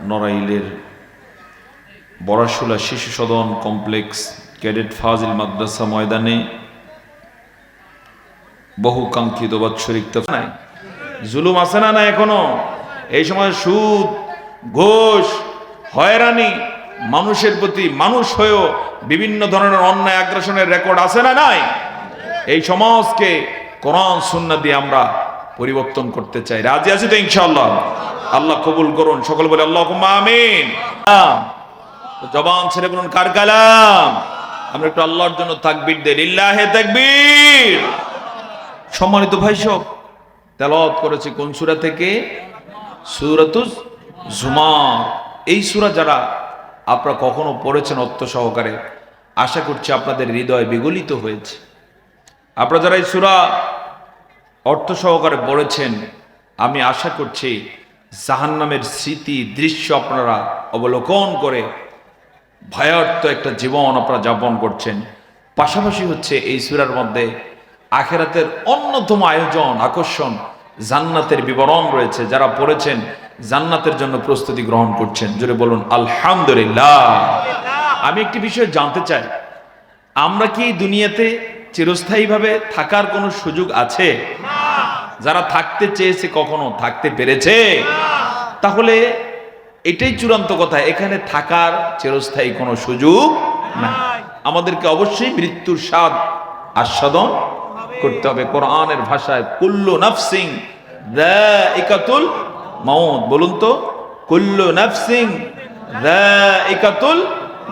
নড়াইলের বড়াশুলা শিশু সদন complex cadet ফাজিল মাদ্রাসা ময়দানে বহু কাঙ্ক্ষিত বাৎসরিক নাই জুলুম আছে না এখনো? এই সময় সুদ, ঘুষ, হয়রানি, মানুষের প্রতি মানুষ হয়েও বিভিন্ন ধরনের অন্যায় আগ্রাসনের রেকর্ড আছে না নাই? এই সমাজকে কোরআন সুন্নাহ দিয়ে আমরা পরিবর্তন করতে চাই। রাজি আছি তো ইনশাআল্লাহ? আল্লাহ কবুল করুন। সকল বলে আল্লাহুম্মা আমিন। জবান ছেড়ে বলুন কার কালাম? আমরা একটু আল্লাহর জন্য তাকবীর দেই। লিল্লাহি তাকবীর। সম্মানিত ভাই সব, তেলাওয়াত করেছি কোন সূরা থেকে? সূরাতুজ জুমার। এই সূরা যারা আপনারা কখনো পড়েছেন অর্থ সহকারে, আশা করছি আপনাদের হৃদয় বিগলিত হয়েছে। আপনারা যারা এই সূরা অর্থ সহকারে পড়েছেন, আমি আশা করছি জাহান্নামের স্মৃতি দৃশ্য আপনারা অবলোকন করে ভয়ার্ত একটা জীবন আপনারা যাপন করছেন। পাশাপাশি হচ্ছে এই সূরার মধ্যে আখিরাতের অন্যতম আয়োজন, আকর্ষণ, জান্নাতের বিবরণ রয়েছে। যারা পড়েছেন জান্নাতের জন্য প্রস্তুতি গ্রহণ করছেন। জোরে বলুন আলহামদুলিল্লাহ। আমি একটি বিষয় জানতে চাই, আমরা কি দুনিয়াতে চিরস্থায়ীভাবে থাকার কোনো সুযোগ আছে? যারা থাকতে চেয়েছে কখনো থাকতে পেরেছে? তাহলে এটাই চূড়ান্ত কথা, এখানে থাকার চিরস্থায়ী কোনো সুযোগ নাই। আমাদেরকে অবশ্যই মৃত্যুর স্বাদ আস্বাদন করতে হবে। কোরআনের ভাষায় কুল্লু নাফসিন যায়িকাতুল মাউত। বলুন তো, কুল্লু নাফসিন যায়িকাতুল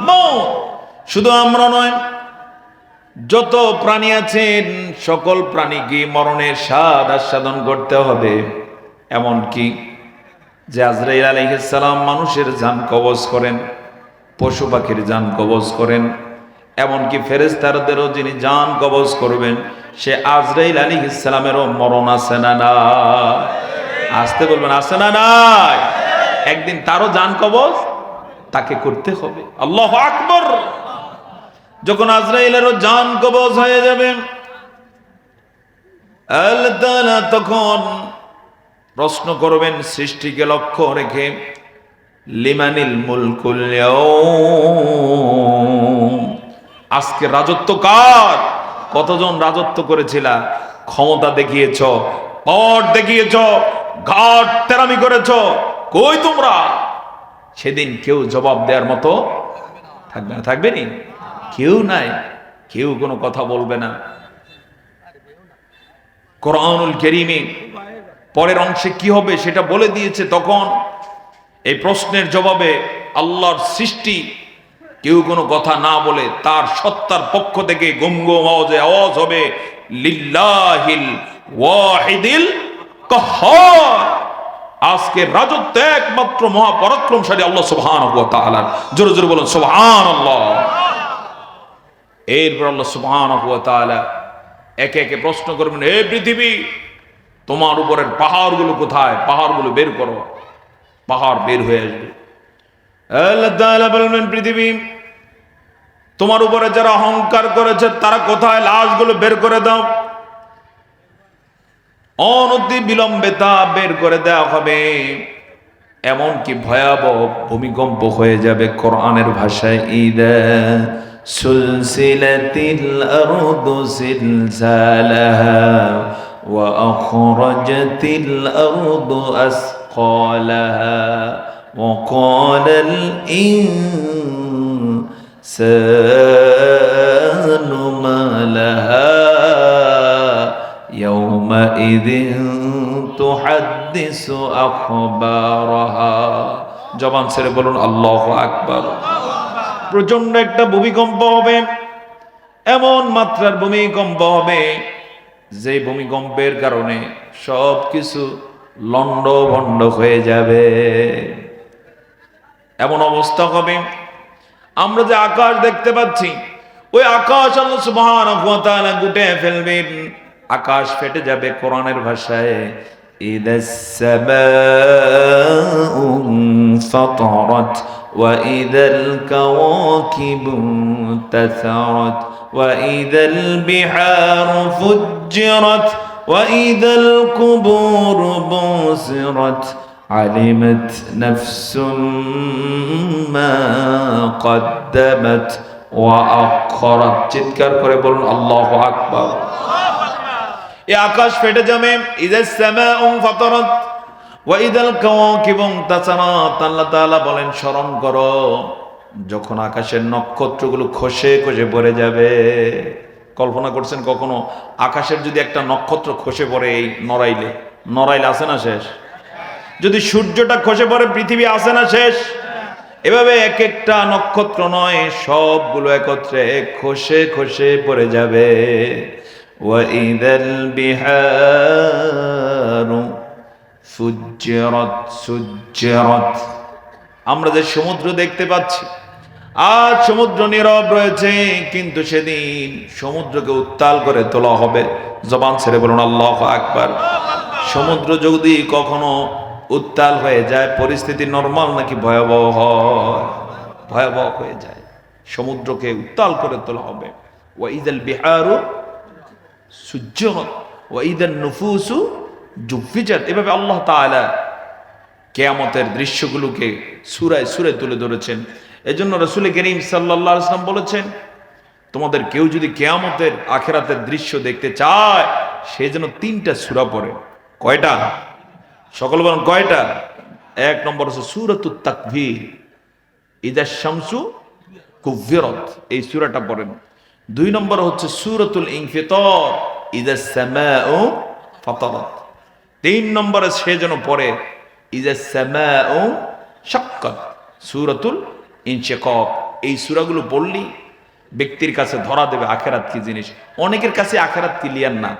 মাউত। শুধু আমরা নয়, যত প্রাণী আছেন সকল প্রাণীকে মরণের স্বাদ আস্বাদন করতে হবে। এমনকি যে আজরাইল আলাইহিস সালাম মানুষের জান কবজ করেন, পশু পাখির জান কবজ করেন, এমনকি ফেরেশতাদেরও যিনি জান কবজ করবেন সে আজরাইল আলাইহিস সালামেরও মরণ আছে না নাই? আসতে বলবেন আছে না নাই? একদিন তারও জান কবজ তাকে করতে হবে। আল্লাহু আকবার। যখন আজরাইলেরও জান কবজ হয়ে যাবে, আল্লাহ তাআলা তখন প্রশ্ন করবেন সৃষ্টিকে লক্ষ্য রেখে, লিমানিল মুলকুল ইয়াউম। আজকে রাজত্ব কার? কতজন রাজত্ব করেছিলা, ক্ষমতা দেখিয়েছ, পট দেখিয়েছ, ঘাট তেরামি করেছ, কই তোমরা? সেদিন কেউ জবাব দেওয়ার মতো থাকবে না। থাকবে নি? কেউ নাই, কেউ কোনো কথা বলবে না। কোরআনুল কারীমে পরের অংশে কি হবে সেটা বলে দিয়েছে। তখন এই প্রশ্নের জবাবে আল্লাহর সৃষ্টি কেউ কোনো কথা না বলে তার সত্তার পক্ষ থেকে গুমগুম আওয়াজ হবে, লিল্লাহিল ওয়াহিদিল কাহ্হার। আজকে রাজত্ব একমাত্র মহাপরাক্রমশালী আল্লাহ সুবহানাহু ওয়া তাআলার। জোরে জোরে বলুন সুবহানাল্লাহ। এরপর আল্লাহ সুবহানাহু ওয়া তাআলা একে একে প্রশ্ন করবেন, হে পৃথিবী, তোমার উপরের পাহাড়গুলো কোথায়? পাহাড়গুলো বের করো। পাহাড় বের হয়ে আসবে। আল্লাহ তাআলা বলবেন, পৃথিবী, তোমার উপরে যারা অহংকার করেছে তারা কোথায়? লাশগুলো বের করে দাও। অনতি বিলম্বে তা বের করে দেওয়া হবে। এমনকি ভয়াবহ ভূমিকম্প হয়ে যাবে। কোরআনের ভাষায় ইদা সুলসিলাতিল আরদু জিলজালাহা ওয়া আখরাজাতিল আরদু আসকালাহা ওয়া ক্বালাল ইনসানু মা লাহা ইয়াউমাইযিন তুহাদ্দিসু আখবারাহা। জবান ছেড়ে বলুন আল্লাহু আকবার। প্রচন্ড একটা ভূমিকম্প হবে, এমন মাত্রার ভূমিকম্প হবে যে ভূমিকম্পের কারণে সবকিছু লন্ডভন্ড হয়ে যাবে। এমন অবস্থা হবে, আমরা যে আকাশ দেখতে পাচ্ছি ওই আকাশ আল্লাহ সুবহানাহু ওয়া তাআলা গুটে ফেলবেন। আকাশ ফেটে যাবে। কোরআনের ভাষায় ইদাস সামাউ ফাতারাত ওয়া ইদাল কাওয়াকিবু তাসারাত ওয়া ইদাল বিহারু ফুজ্জিরাত ওয়া ইদাল কুবুরু বুসিরাত আলিমাত নাফসুম মা কদ্দামাত ওয়া আখখারাত। চিৎকার করে বলুন আল্লাহু আকবার। এই আকাশ ফেটে যাবে, ইযাস সামাউ ফাতারাত ওয়া ইদাল কাওয়াকিবু তাসারাত। আল্লাহ তাআলা বলেন স্মরণ করো যখন আকাশের নক্ষত্রগুলো খসে খসে পড়ে যাবে। কল্পনা করছেন কখনো আকাশের যদি একটা নক্ষত্র খসে পড়ে? এই নড়াইল আছে না শেষ? যদি সূর্যটা খসে পড়ে পৃথিবী আছে না শেষ? এভাবে এক একটা নক্ষত্র নয়, সবগুলো একত্রে খসে খসে পড়ে যাবে। ওয়াইদাল বিহারু সুজ্জিরাত। আমরা যে সমুদ্র দেখতে পাচ্ছি, আজ সমুদ্র নীরব রয়েছে, কিন্তু সেদিন সমুদ্রকে উত্তাল করে তোলা হবে। জবান ছেড়ে বলুন আল্লাহু আকবার। সমুদ্র যদি কখনো উত্তাল হয়ে যায়, পরিস্থিতি নরমাল নাকি ভয়াবহ হয়? ভয়াবহ হয়ে যায়। সমুদ্রকে উত্তাল করে তোলা হবে। ওয়াইদাল বিহারু সুজ্জিরাত ওয়াইদান নুফুসু জুফিজাত। এভাবে আল্লাহ তাআলা কিয়ামতের দৃশ্যগুলোকে সূরায় সূরায় তুলে ধরেছেন। এজন্য রাসূল করিম সাল্লাল্লাহু আলাইহি ওয়াসাল্লাম বলেছেন, তোমাদের কেউ যদি কিয়ামতের আখিরাতের দৃশ্য দেখতে চায়, সে যেন 3টা সূরা পড়ে। কয়টা? সকল বলেন কয়টা? 1 নম্বর হচ্ছে সূরাতুত তাকবীর, ইযাশ শামসু কুব্বিরাত, এই সূরাটা পড়েন। 2 নম্বর হচ্ছে সূরাতুল ইনফিতার, ইযাস সামাউ ফাতারাত। 3 নম্বরে সে যেন পড়ে ইযাস সামাউ শাক্কাত, সূরাতুল ইনশিকাক। এই সূরাগুলো পড়লি ব্যক্তির কাছে ধরা দেবে আখিরাত কি জিনিস। অনেকের কাছে আখিরাত ক্লিয়ার না,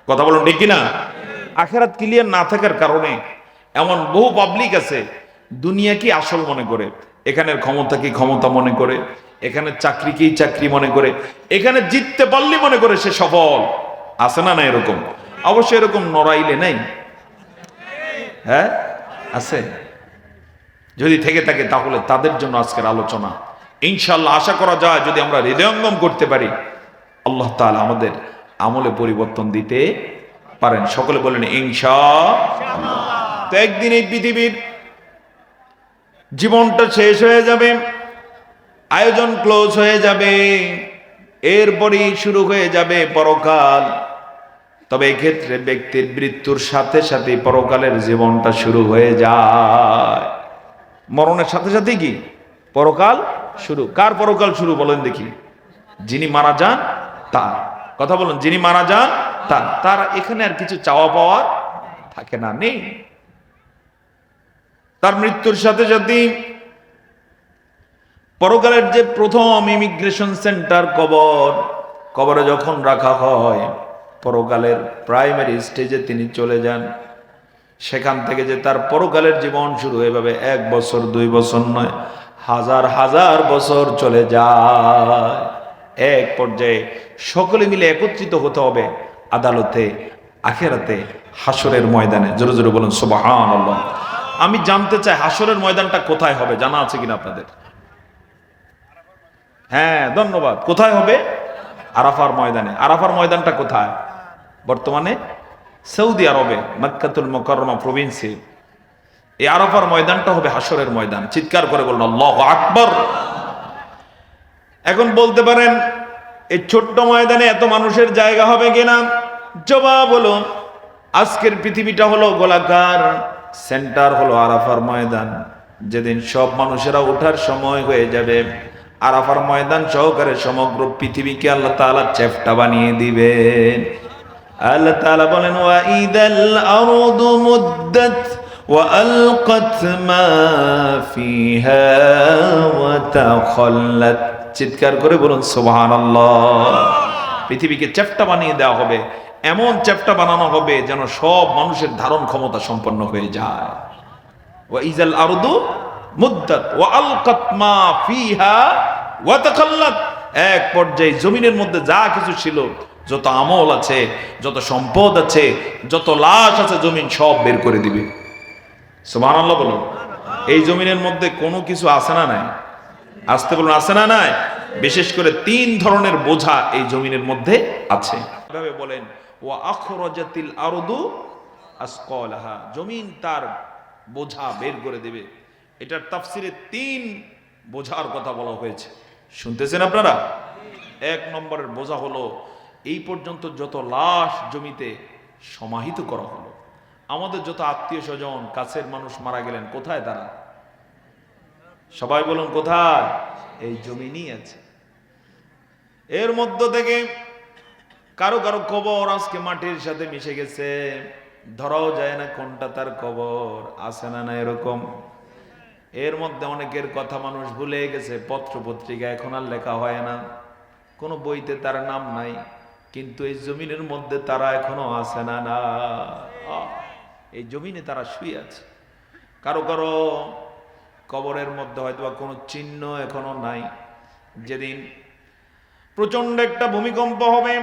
কথা বলুন ঠিক কিনা? আখিরাত ক্লিয়ার না থাকার কারণে এমন বহু পাবলিক আছে, দুনিয়া কি আসল মনে করে, এখানের ক্ষমতা কি ক্ষমতা মনে করে, এখানে চাকরি কি চাকরি মনে করে, এখানে জিততে পারলি মনে করে সে সফল। আছে না না এরকম? অবশ্যই এরকম নড়াইলে নাই, হ্যাঁ আছে। যদি থেকে থাকে তাহলে তাদের জন্য আজকের আলোচনা। ইনশাআল্লাহ আশা করা যায় যদি আমরা হৃদয়ঙ্গম করতে পারি, আল্লাহ তাআলা আমাদের আমলে পরিবর্তন দিতে পারেন। সকলে বলেন ইনশাআল্লাহ। তো একদিন এই পৃথিবীর জীবনটা শেষ হয়ে যাবে, আয়োজন ক্লোজ হয়ে যাবে, এরপরই শুরু হয়ে যাবে পরকাল। তবে এক্ষেত্রে ব্যক্তির মৃত্যুর সাথে সাথে পরকালের জীবনটা শুরু হয়ে যায়। মরণের সাথে সাথে কি পরকাল শুরু? কার পরকাল শুরু বলেন দেখি? যিনি মারা যান তার। কথা বলুন, যিনি মারা যান তার এখানে আর কিছু চাওয়া পাওয়া থাকে না, নেই। তার মৃত্যুর সাথে সাথে পরকালের যে প্রথম ইমিগ্রেশন সেন্টার কবরে যখন রাখা হয়, পরকালের প্রাইমারি স্টেজে তিনি চলে যান। সেখান থেকে যে তার পরকালের জীবন শুরু, এভাবে 1 বছর 2 বছর নয়, হাজার হাজার বছর চলে যায়। এক পর্যায়ে সকলে মিলে একত্রিত হতে হবে আদালতে, আখিরাতে, হাসরের ময়দানে। জোরে জোরে বলুন সুবহানাল্লাহ। আমি জানতে চাই হাসরের ময়দানটা কোথায় হবে, জানা আছে কিনা আপনাদের? হ্যাঁ ধন্যবাদ। কোথায় হবে? আরাফার ময়দানে। আরাফার ময়দানটা কোথায়? বর্তমানে সৌদি আরবে মক্কাতুল মুকাররমা প্রভিন্সে এই আরাফার ময়দানটা হবে হাসরের ময়দান। চিৎকার করে বলুন আল্লাহু আকবার। এখন বলতে পারেন এই ছোট্ট ময়দানে এত মানুষের জায়গা হবে কিনা? জবাব হলো, আজকের পৃথিবীটা হলো গোলাকার, সেন্টার হলো আরাফার ময়দান। যেদিন সব মানুষেরা ওঠার সময় হয়ে যাবে, আরাফার ময়দান সহকারে সমগ্র পৃথিবীকে আল্লাহ তাআলা চ্যাপ্টা বানিয়ে দিবেন। আল্লাহ তাআলা বলেন ওয়াইদাল আরদু মুদ্দাত ওয়া আলকাত মা ফিহা ওয়া তাখাল্লাত। চিৎকার করে বলুন সুবহানাল্লাহ। পৃথিবীকে চ্যাপ্টা বানিয়ে দেওয়া হবে, এমন চ্যাপ্টা বানানো হবে যেন সব মানুষের ধারণ ক্ষমতা সম্পন্ন হয়ে যায়। ওয়াইজাল আরদু মুদ্দাত ওয়া আলকাত মা ফিহা ওয়া তাখাল্লাত। এক পর্যায়ে জমিনের মধ্যে যা কিছু ছিল, যত আমল আছে, যত সম্পদ আছে, যত লাশ আছে, জমিন সব বের করে দিবে। সুবহানাল্লাহ বলুন। এই জমিনের মধ্যে কোনো কিছু আছে না নাই? আসতে বলুন আছে না নাই? বিশেষ করে 3 ধরনের বোঝা এই জমিনের মধ্যে আছে। এভাবে বলেন ওয়া আখরাজাতিল আরদু আসকালাহা। জমিন তার বোঝা বের করে দেবে। এটার তাফসিরে 3 বোঝার কথা বলা হয়েছে, শুনতেছেন আপনারা? 1 নম্বরের বোঝা হলো এই পর্যন্ত যত লাশ জমিতে সমাহিত করা হলো, আমাদের যত আত্মীয় স্বজন কাছের মানুষ মারা গেলেন, কোথায় তারা? সবাই বলুন কোথায়? এই জমিনই আছে। এর মধ্য থেকে কারো কারো কবর আজকে মাটির সাথে মিশে গেছে, ধরাও যায় না কোনটা তার কবর, আছে না না এরকম? এর মধ্যে অনেকের কথা মানুষ ভুলে গেছে, পত্র পত্রিকা এখন আর লেখা হয় না, কোনো বইতে তার নাম নাই, কিন্তু এই জমিনের মধ্যে তারা এখনো আছে না না, এই জমিনে তারা শুয়ে আছে। কারো কারো কবরের মধ্যে হয়তো কোনো চিহ্ন এখনো নাই। যেদিন প্রচন্ড একটা ভূমিকম্প হবে,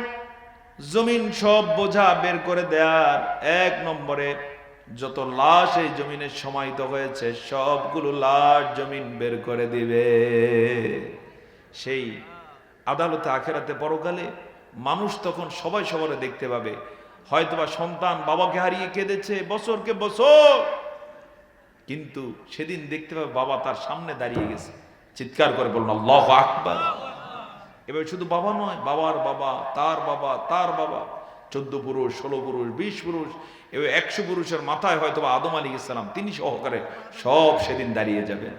জমিন সব বোঝা বের করে দেয়ার, 1 নম্বরে যত লাশ এই জমিনে সমাহিত হয়েছে সবগুলো লাশ জমিন বের করে দিবে। সেই আদালতে আখেরাতে পরকালে মানুষ তখন সবাই সবারে দেখতে পাবে। হয়তোবা সন্তান বাবাকে হারিয়ে কেঁদেছে বছরকে বছর, কিন্তু সেদিন দেখতে পাবে বাবা তার সামনে দাঁড়িয়ে গেছে, চিৎকার করে বলুন আল্লাহু আকবার। এবার শুধু বাবা নয়, বাবার বাবা, তার বাবা, তার বাবা, 14 পুরুষ, 16 পুরুষ, 20 পুরুষ, এবার 100 পুরুষের মাথায় হয়তো আদম আলাইহিস সালাম তিনি সহকারে সব সেদিন দাঁড়িয়ে যাবেন।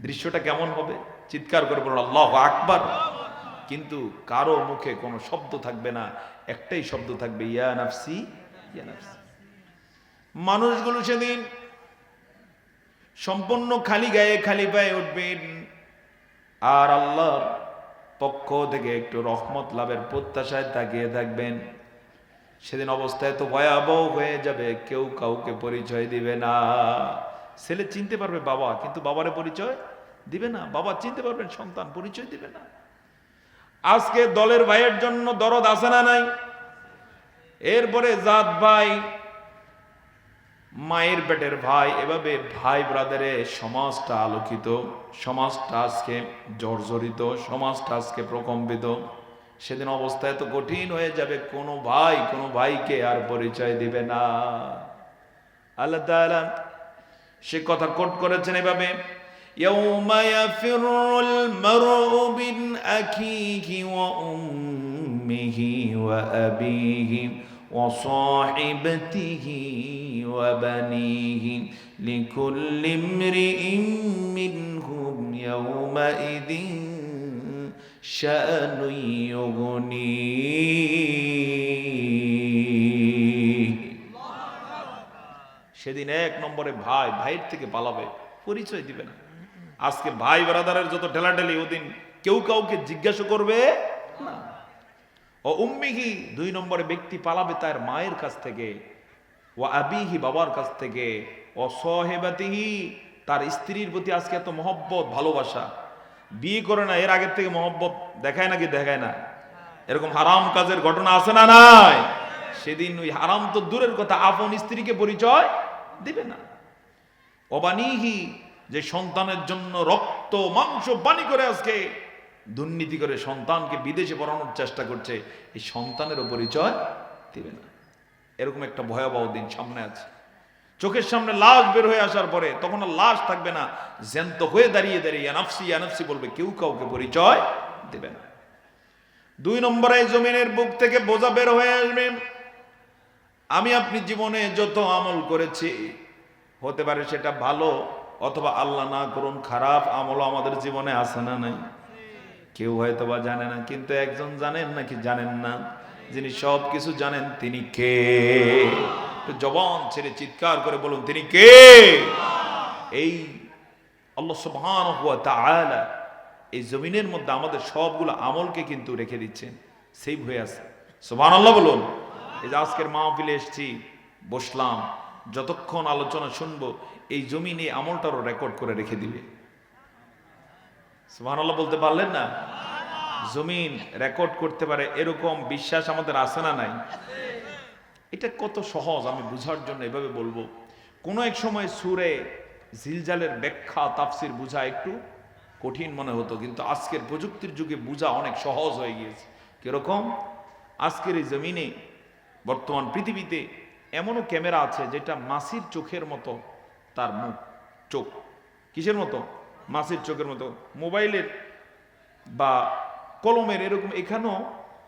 দৃশ্যটা কেমন হবে? চিৎকার করে বলুন আল্লাহু আকবার। কিন্তু কারো মুখে কোনো শব্দ থাকবে না, একটাই শব্দ থাকবে, ইয়া নাফসি ইয়া নাফসি। মানুষগুলো সেদিন সম্পূর্ণ খালি গায়ে খালি পায়ে উঠবেন, আর আল্লাহর পক্ষ থেকে একটু রহমত লাভের প্রত্যাশায় তাকিয়ে থাকবেন। সেদিন অবস্থায় তো ভয়াবহ হয়ে যাবে, কেউ কাউকে পরিচয় দিবে না। ছেলে চিনতে পারবে বাবা, কিন্তু বাবারে পরিচয় দিবে না। বাবা চিনতে পারবেন, সন্তান পরিচয় দিবে না। আজকে দলের ভাইয়ের জন্য দরদ আছে না নাই? এরপরে জাত ভাই, মায়ের পেটের ভাই, এভাবে ভাই ব্রাদারে সমাজটা আলোকিত, সমাজটা আজকে জর্জরিত, সমাজটা আজকে প্রকম্পিত। সেদিন অবস্থা এত কঠিন হয়ে যাবে, কোনো ভাই কোনো ভাইকে আর পরিচয় দিবে না। আল্লাহ তাআলা সে কথা কোট করেছেন এভাবে, ইয়াউমা ইয়াফিরুল মারউ মিন আখিহি ওয়া উম্মিহি ওয়া আবিহি ওয়া সাহিবাতিহি ওয়া বানিহি লিকুল্লি ইমরিইন মিনহুম ইয়াউমাইযিন শাআনুন ইউগনিহি। সেদিন 1 নম্বরে ভাই ভাইয়ের থেকে পালাবে, পরিচয় দিবে না। আজকে ভাই ব্রাদারের যত ঠেলাঠেলি, ওদিন কেউ কাউকে জিজ্ঞাসা করবে না। ও উম্মিহি, 2 নম্বরে ব্যক্তি পালাবে তার মায়ের কাছ থেকে, ও আবিহি, বাবার কাছ থেকে, ও সাহিবাতিহি, তার স্ত্রীর প্রতি আজকে এত মহব্বত ভালোবাসা, বিয়ে করে না এর আগের থেকে মহব্বত দেখায় নাকি দেখায় না? এরকম হারাম কাজের ঘটনা আছে না নাই? সেদিন ওই হারাম তো দূরের কথা, আপন স্ত্রীকে পরিচয় দিবে না। অবানিহি, যে সন্তানের জন্য রক্ত মাংস পানি করে আজকে দুর্নীতি করে সন্তানকে বিদেশে পড়ানোর চেষ্টা করছে, এই সন্তানেরও পরিচয় দিবে না। এরকম একটা ভয়াবহ দিন সামনে আছে। চোখের সামনে লাশ বের হয়ে আসার পরে তখন আর লাশ থাকবে না, জ্যান্ত হয়ে দাঁড়িয়ে দাঁড়িয়ে ইয়া নাফসি ইয়া নাফসি বলবে, কেউ কাউকে পরিচয় দেবে না। 2 নম্বরে জমিনের বুক থেকে বোঝা বের হয়ে আসবে। আমি আপনি জীবনে যত আমল করেছি, হতে পারে সেটা ভালো, অথবা আল্লাহ না করুন খারাপ আমল আমাদের জীবনে আছে না নাই? কেউ হয়তো বা জানে না, কিন্তু একজন জানেন নাকি জানেন না, যিনি সব কিছু জানেন তিনি কে? জবান ছেড়ে চিৎকার করে বলুন তিনি কে? এই আল্লাহ সুবহানাহু ওয়া তাআলা এই জমিনের মধ্যে আমাদের সবগুলো আমলকে কিন্তু রেখে দিচ্ছেন, সেভ হয়ে আছে। সুবহানাল্লাহ বলুন। এই যে আজকের মাহফিলে এসেছি, বসলাম, যতক্ষণ আলোচনা শুনবো এই জমিনে আমলটারও রেকর্ড করে রেখে দিবে। সুবহানাল্লাহ বলতে পারলেন না? জমিন রেকর্ড করতে পারে, এরকম বিশ্বাস আমাদের আছে না নাই? এটা কত সহজ আমি বুঝার জন্য এভাবে বলবো। কোনো এক সময় সূরা জিলজালের ব্যাখ্যা তাফসির বুঝা একটু কঠিন মনে হতো, কিন্তু আজকের প্রযুক্তির যুগে বুঝা অনেক সহজ হয়ে গিয়েছে। কিরকম? আজকের এই জমিনে বর্তমান পৃথিবীতে এমনও ক্যামেরা আছে যেটা মাছির চোখের মতো তার মুখ, চোখ কিসের মতো? মাছের চোখের মতো। মোবাইলের বা কলমের এরকম এখানেও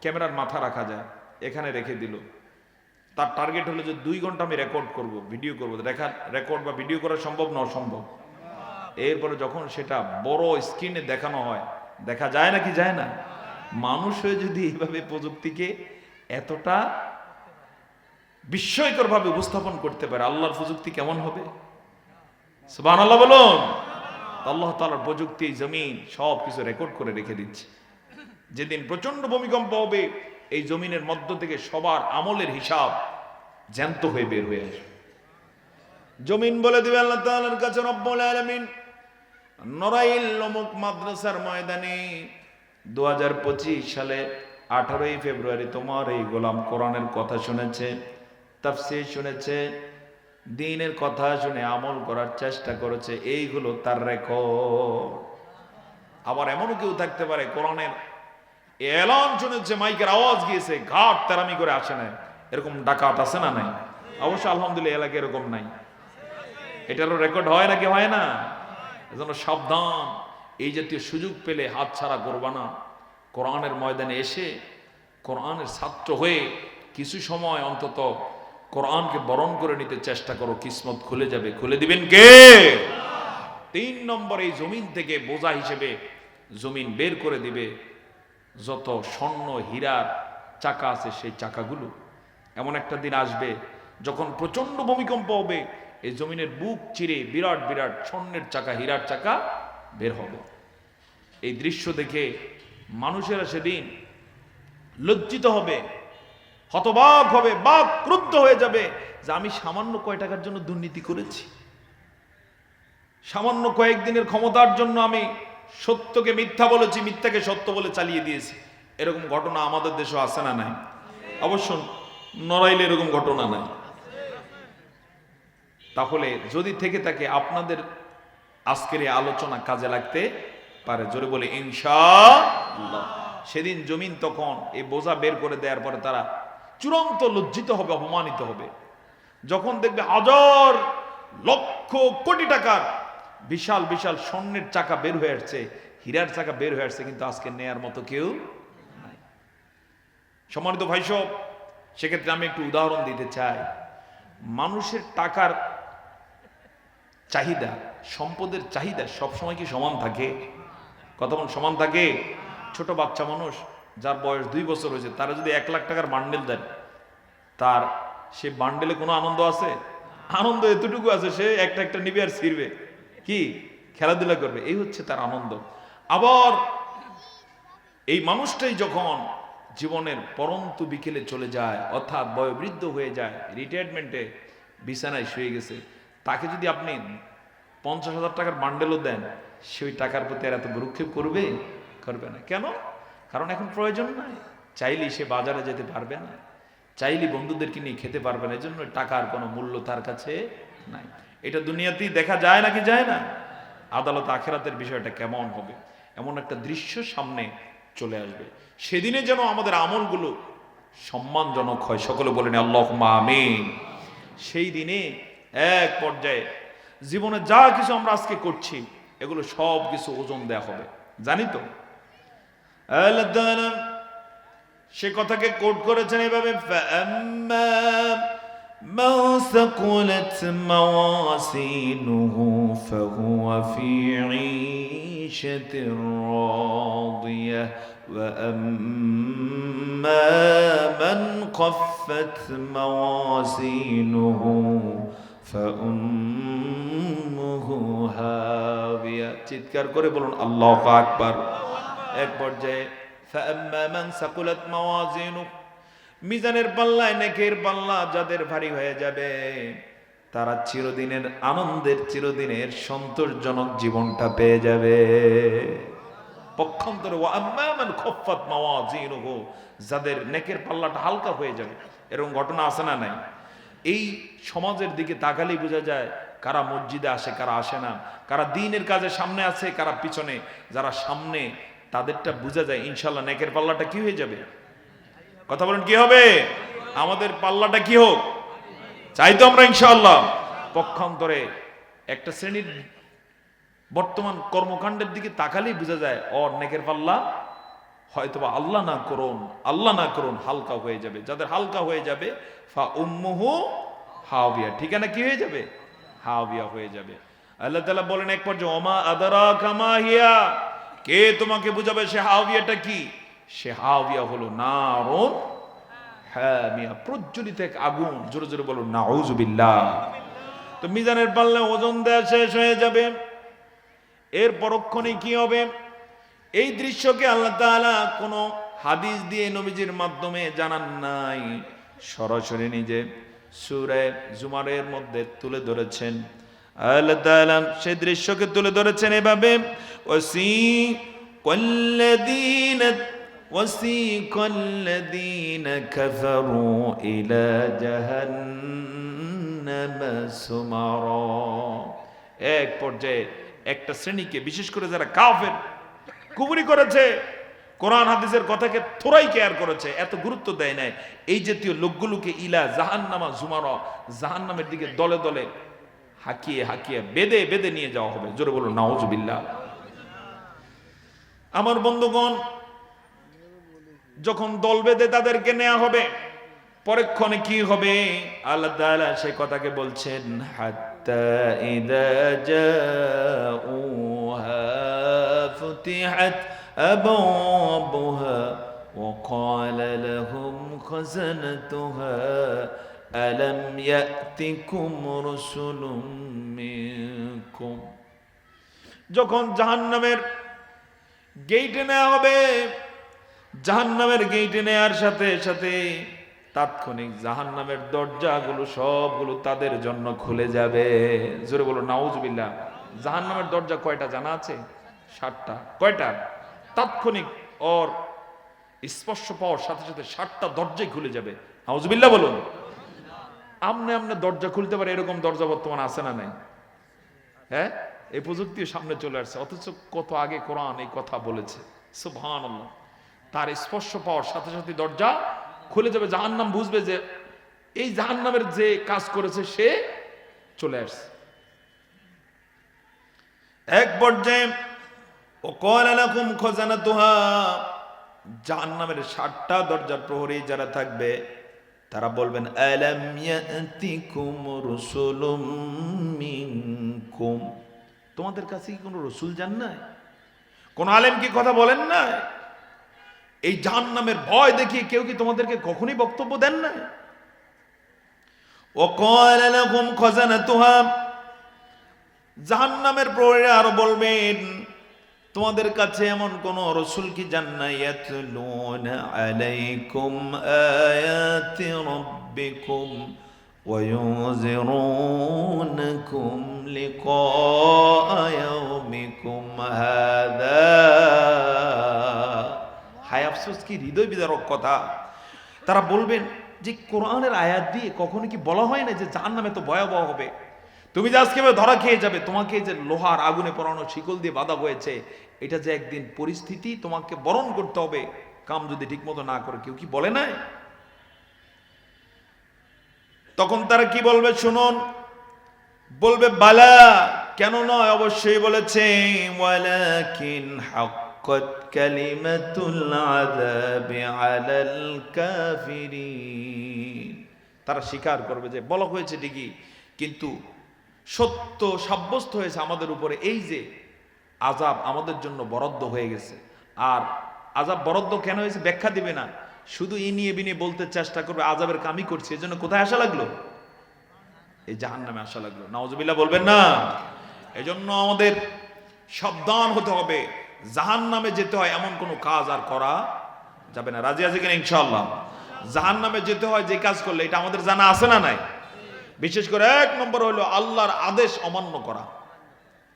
ক্যামেরার মাথা রাখা যায়, এখানে রেখে দিল। তার টার্গেট হলো যে 2 ঘন্টা আমি রেকর্ড করব, ভিডিও করব। রেকর্ড বা ভিডিও করা সম্ভব না অসম্ভব? এরপরে যখন সেটা বড় স্ক্রিনে দেখানো হয়, দেখা যায় নাকি যায় না? মানুষ হয়ে যদি এইভাবে প্রযুক্তিকে এতটা বিস্ময়কর ভাবে উপস্থাপন করতে পারে, আল্লাহর প্রযুক্তি কেমন হবে? সুবহানাল্লাহ বলুন। আল্লাহ তাআলার প্রযুক্তি জমিন সব কিছু রেকর্ড করে রেখে দিচ্ছে। যেদিন প্রচন্ড ভূমিকম্প হবে, এই জমিনের মধ্য থেকে সবার আমলের হিসাব জ্যান্ত হয়ে বের হয়ে আসবে। জমিন বলে দিবে আল্লাহ তাআলার কাছে, রব্বুল আলামিন নড়াইল লমুক মাদ্রাসার ময়দানে 2025 সালে 18ই ফেব্রুয়ারি তোমার এই গোলাম কোরআনের কথা শুনেছে, তাফসীর শুনেছে, দ্বীনের কথা শুনে আমল করার চেষ্টা করেছে, এইগুলো তার রেকর্ড। আবার এমনও কেউ থাকতে পারে কোরআনের এলান শুনেছে, মাইকের আওয়াজ গিয়েছে, ঘাট তেরামি করে আসে না। এরকম ডাকাত আছে না নাই? অবশ্য আলহামদুলিল্লাহ এলাকায় এরকম নাই। এটারও রেকর্ড হয় নাকি হয় না? এজন্য সাবধান, এই জাতীয় সুযোগ পেলে হাতছাড়া করবা না। কোরআনের ময়দানে এসে কোরআনের ছাত্র হয়ে কিছু সময় অন্তত কোরআনকে বরণ করে নিতে চেষ্টা করো, কিসমত খুলে যাবে। খুলে দিবেন কে? 3 নম্বর, এই জমিন থেকে বোঝা হিসেবে জমিন বের করে দিবে যত স্বর্ণ হীরার চাকা আছে, সেই চাকাগুলো। এমন একটা দিন আসবে যখন প্রচন্ড ভূমিকম্প হবে, এই জমিনের বুক চিরে বিরাট বিরাট স্বর্ণের চাকা, হীরার চাকা বের হবে। এই দৃশ্য দেখে মানুষেরা সেদিন লজ্জিত হবে, হতবাক হবে, বাক ক্রুদ্ধ হয়ে যাবে যে আমি সামান্য কয় টাকার জন্য দুর্নীতি করেছি, সামান্য কয়েকদিনের ক্ষমতার জন্য আমি সত্যকে মিথ্যা বলেছি, মিথ্যাকে সত্য বলে চালিয়ে দিয়েছি। এরকম ঘটনা আমাদের দেশে আছে না নাই? অবশ্য নড়াইলে এরকম ঘটনা নাই। তাহলে যদি থেকে থাকে, আপনাদের আজকের এই আলোচনা কাজে লাগতে পারে। জোরে বলে ইনশাআল্লাহ। সেদিন জমিন তখন এই বোঝা বের করে দেওয়ার পরে তারা চূড়ান্ত লজ্জিত হবে, অপমানিত হবে। যখন দেখবে হাজার লক্ষ কোটি টাকার বিশাল বিশাল স্বর্ণের চাকা বের হয়ে আসছে, হীরার চাকা বের হয়ে আসছে, কিন্তু আজকে নেয়ার মতো কেউ নাই। সম্মানিত ভাই সব, সেক্ষেত্রে আমি একটু উদাহরণ দিতে চাই। মানুষের টাকার চাহিদা, সম্পদের চাহিদা সবসময় কি সমান থাকে? কথা বলুন, সমান থাকে? ছোট বাচ্চা মানুষ যার বয়স 2 বছর হয়েছে, তারা যদি 1 লাখ টাকার বান্ডেল দেন, তার সে বান্ডেলে কোনো আনন্দ আছে? আনন্দ এতটুকু আছে, সে একটা একটা নিবে আর ছিড়বে, কি খেলাধুলা করবে, এই হচ্ছে তার আনন্দ। আবার এই মানুষটাই যখন জীবনের পরন্তু বিকেলে চলে যায়, অর্থাৎ বয়োবৃদ্ধ হয়ে যায়, রিটায়ারমেন্টে বিছানায় শুয়ে গেছে, তাকে যদি আপনি 50,000 টাকার বান্ডেলও দেন, সেই টাকার প্রতি আর এত ভ্রুক্ষেপ করবে? করবে না। কেন? কারণ এখন প্রয়োজন নাই। চাইলেই সে বাজারে যেতে পারবে না, চাইলেই বন্ধুদেরকে নিয়ে খেতে পারবে না। এই জন্য টাকার কোনো মূল্য তার কাছে নাই। এটা দুনিয়াতেই দেখা যায় নাকি যায় না? আদালত আখিরাতের বিষয়টা কেমন হবে, এমন একটা দৃশ্য সামনে চলে আসবে। সেদিনে যেন আমাদের আমলগুলো সম্মানজনক হয়। সকলে বলেন আল্লাহুম্মা আমিন। সেই দিনে এক পর্যায়ে জীবনে যা কিছু আমরা আজকে করছি, এগুলো সব কিছু ওজন দেয়া হবে। জানি তো সে কথাকে কোট করেছেন এভাবে, من ثقلت موازينه فهو في عيشة راضية وأما من خفت موازينه فأمه هاوية। চিৎকার করে বলুন আল্লাহু আকবার। এক পর্যায়ে فأما من ثقلت موازينه, মিজানের পাল্লায়, নেকের পাল্লা যাদের ভারী হয়ে যাবে, তারা চিরদিনের আনন্দের, চিরদিনের সন্তোষজনক জীবনটা পেয়ে যাবে। পক্ষান্তরে ওয়াম্মা মান খাফফাত মাওয়াজিনুহু, যাদের নেকের পাল্লাটা হালকা হয়ে যাবে। এরকম ঘটনা আছে না নাই? এই সমাজের দিকে তাকালেই বোঝা যায় কারা মসজিদে আসে, কারা আসে না, কারা দ্বীনের কাজে সামনে আছে, কারা পিছনে। যারা সামনে তাদেরটা বোঝা যায় ইনশাআল্লাহ নেকের পাল্লাটা কি হয়ে যাবে। কথা বলেন কি হবে? আমাদের পাল্লাটা কি হোক চাই তো আমরা ইনশাআল্লাহ। পক্ষান্তরে একটা শ্রেণীর বর্তমান কর্মকাণ্ডের দিকে তাকালেই বোঝা যায় ওর নেকের পাল্লা হয়তোবা আল্লাহ না করুন হালকা হয়ে যাবে। যাদের হালকা হয়ে যাবে ফা উম্মুহু হাওয়া, ঠিকানা কি হয়ে যাবে? হাওয়া হয়ে যাবে। আল্লাহ তাআলা বলেন এক পর্যায়ে ওমা আদরাকা মা হিয়া, কে তোমাকে বুঝাবে সে হাওয়াটা কি? সে হাওয়া হলো নারুন হামিয়া, প্রজ্বলিত এক আগুন। জোরে জোরে বলুন নাউযুবিল্লাহ। তো মিজানের পাল্লা ওজন দেয়া শেষ হয়ে যাবে, এর পরক্ষণে কি হবে? এই দৃশ্যকে আল্লাহ তাআলা কোন হাদিস দিয়ে নবীজির মাধ্যমে জানান নাই, সরাসরি নিজে সূরা জুমারের মধ্যে তুলে ধরেছেন। আল্লাহ তাআলা সেই দৃশ্যকে তুলে ধরেছেন এভাবে ওয়াসিকাল্লাযীনা কাফারু ইলা জাহান্নামা সুমারা, এক পর্যায়ে একটা শ্রেণীকে, বিশেষ করে যারা কাফের, কুফরি করেছে, কোরআন হাদিসের কথাকে থোড়াই কেয়ার করেছে, এত গুরুত্ব দেয় নাই, এই জাতীয় লোকগুলোকে ইলা জাহান্নামা জুমারা, জাহান্নামের দিকে দলে দলে হাকিয়ে হাকিয়ে বেঁধে বেঁধে নিয়ে যাওয়া হবে। জোরে বলুন নাউযুবিল্লাহ। আমার বন্ধুগণ, যখন দল বেঁধে তাদেরকে নেওয়া হবে, পরক্ষণে কি হবে? আল্লাহ তাআলা সেই কথাকে বলছেন হাত্তা ইযা জাউহা ফুতিহাত আবওয়াবুহা ওয়া ক্বালা লাহুম খাযানাতুহা আলাম ইয়াতিকুম রাসূলুম মিনকুম। যখন জাহান্নামের গেইটে নেওয়া হবে, জাহান্নামের গেইটে নেওয়ার সাথে সাথে তাৎক্ষণিক জাহান্নামের দরজাগুলো সবগুলো তাদের জন্য খুলে যাবে। জোরে বলো নাউযুবিল্লাহ। জাহান্নামের দরজা কয়টা জানা আছে? 7টা। কয়টা? তাৎক্ষণিক ওর স্পর্শ পাওয়ার সাথে সাথে 7টা দরজাই খুলে যাবে। নাউযুবিল্লাহ বলুন। আমনে আমনে দরজা খুলতে পারে এরকম দরজা বর্তমান আছে না নাই? হ্যাঁ, এই প্রযুক্তি সামনে চলে আসছে, অথচ কত আগে কোরআন এই কথা বলেছে। সুবহানাল্লাহ। তার স্পর্শ পাওয়ার সাথে সাথে দরজা খুলে যাবে, জাহান্নাম বুঝবে যে এই জাহান্নামের যে কাজ করেছে সে চলে আসছে। এক পর্যায়ে ওয়াকালা লাকুম খাযানাতুহা, জাহান্নামের 7টা দরজার প্রহরী যারা থাকবে তারা বলবেন আলাম ইয়াতিকুম রাসূলুম মিনকুম, তোমাদের কাছে কি কোনো রাসূল যান নাই? কোন আলেম কি কথা বলেন নাই? এই জাহান্নামের ভয় দেখিয়ে কেউ কি তোমাদেরকে কখনোই বক্তব্য দেন নাই? ওয়াকালা লাহুম খাযানাতুহা, জাহান্নামের প্রহরীরা আরো বলবেন তোমাদের কাছে এমন কোন রাসূল কি যান নাই? ইয়াতলুনা আলাইকুম আয়াতি রাব্বিকুম ওয়া ইউযিরুনাকুম লিকা ইয়াউমিকুম হাযা। হায় আফসোস, কি হৃদয় বিদারক কথা। তারা বলবেন যে কোরআনের আয়াত দিয়ে কখনো কি বলা হয় না যে জাহান্নামে তো ভয়াবহ হবে, তুমি যে আজকে ধরা খেয়ে যাবে, তোমাকে যে লোহার আগুনে পড়ানো শিকল দিয়ে বাঁধা হয়েছে, এটা যে একদিন পরিস্থিতি তোমাকে বরণ করতে হবে কাম যদি ঠিক মতো না করে, কেউ কি বলে নাই? তখন তারা কি বলবে শুনুন, বলবে বালা, কেন নয়, অবশ্যই বলেছে ওয়ালাকিন হাক্কাত কালিমাতুল আযাবি আলাল কাফিরিন। তারা স্বীকার করবে যে বলা হয়েছে ঠিকই, কিন্তু সত্য সাব্যস্ত হয়েছে আমাদের উপরে এই যে আযাব আমাদের জন্য বরাদ্দ হয়ে গেছে। আর আযাব বরাদ্দ কেন হয়েছে ব্যাখ্যা দিবে না, শুধু ইনিয়ে বিনিয়ে বলতে চেষ্টা করবে আযাবের কামই করছে, এজন্য কোথায় আসা লাগলো? এই জাহান্নামে আসা লাগলো। নাউযুবিল্লাহ বলবেন না। এজন্য আমাদের সাবধান হতে হবে, জাহান্নামে যেতে হয় এমন কোনো কাজ আর করা যাবে না। রাজি আছে কিনা ইনশাআল্লাহ? জাহান্নামে যেতে হয় যে কাজ করলে, এটা আমাদের জানা আছে না নাই? বিশেষ করে 1 নম্বর হলো আল্লাহর আদেশ অমান্য করা।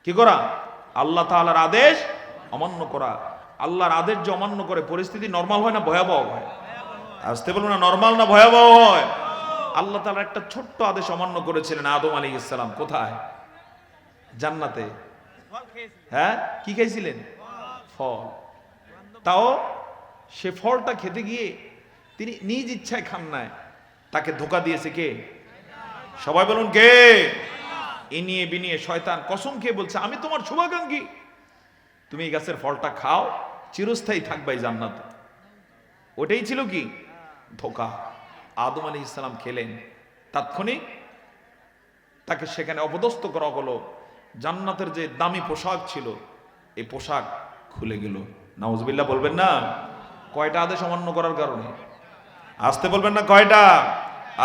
কি করা? আল্লাহ তাআলার আদেশ অমান্য করা। আল্লাহর আদেশ যে অমান্য করে পরিস্থিতি নরমাল হয় না ভয়াবহ হয়? আসতে বলুন না, নরমাল না ভয়াবহ হয়? আল্লাহ তাআলা একটা ছোট্ট আদেশ অমান্য করেছিলেন আদম আলাইহিস সালাম। কোথায়? জান্নাতে। হ্যাঁ, কি খাইছিলেন? ফল। তাও সে ফলটা খেতে গিয়ে তিনি নিজ ইচ্ছায় খান নাই, তাকে ধোঁকা দিয়েছে কে? সবাই বলুন কে? ইনিয়ে বিনিয়ে শয়তান কসম খেয়ে বলছে আমি তোমার শুভাকাঙ্ক্ষী, তুমি এই গাছের ফলটা খাও, চিরস্থায়ী থাকবাই জান্নাতে। ওটাই ছিল কি ধোঁকা। আদম আলাইহিস সালাম খেলেন, তাৎক্ষণিক তাকে সেখানে অপদস্থ করা হলো। জান্নাতের যে দামি পোশাক ছিল, এই পোশাক খুলে গেল। নাউজুবিল্লাহ বলবেন না? কয়টা আদেশ অমান্য করার কারণে? আসতে বলবেন না কয়টা?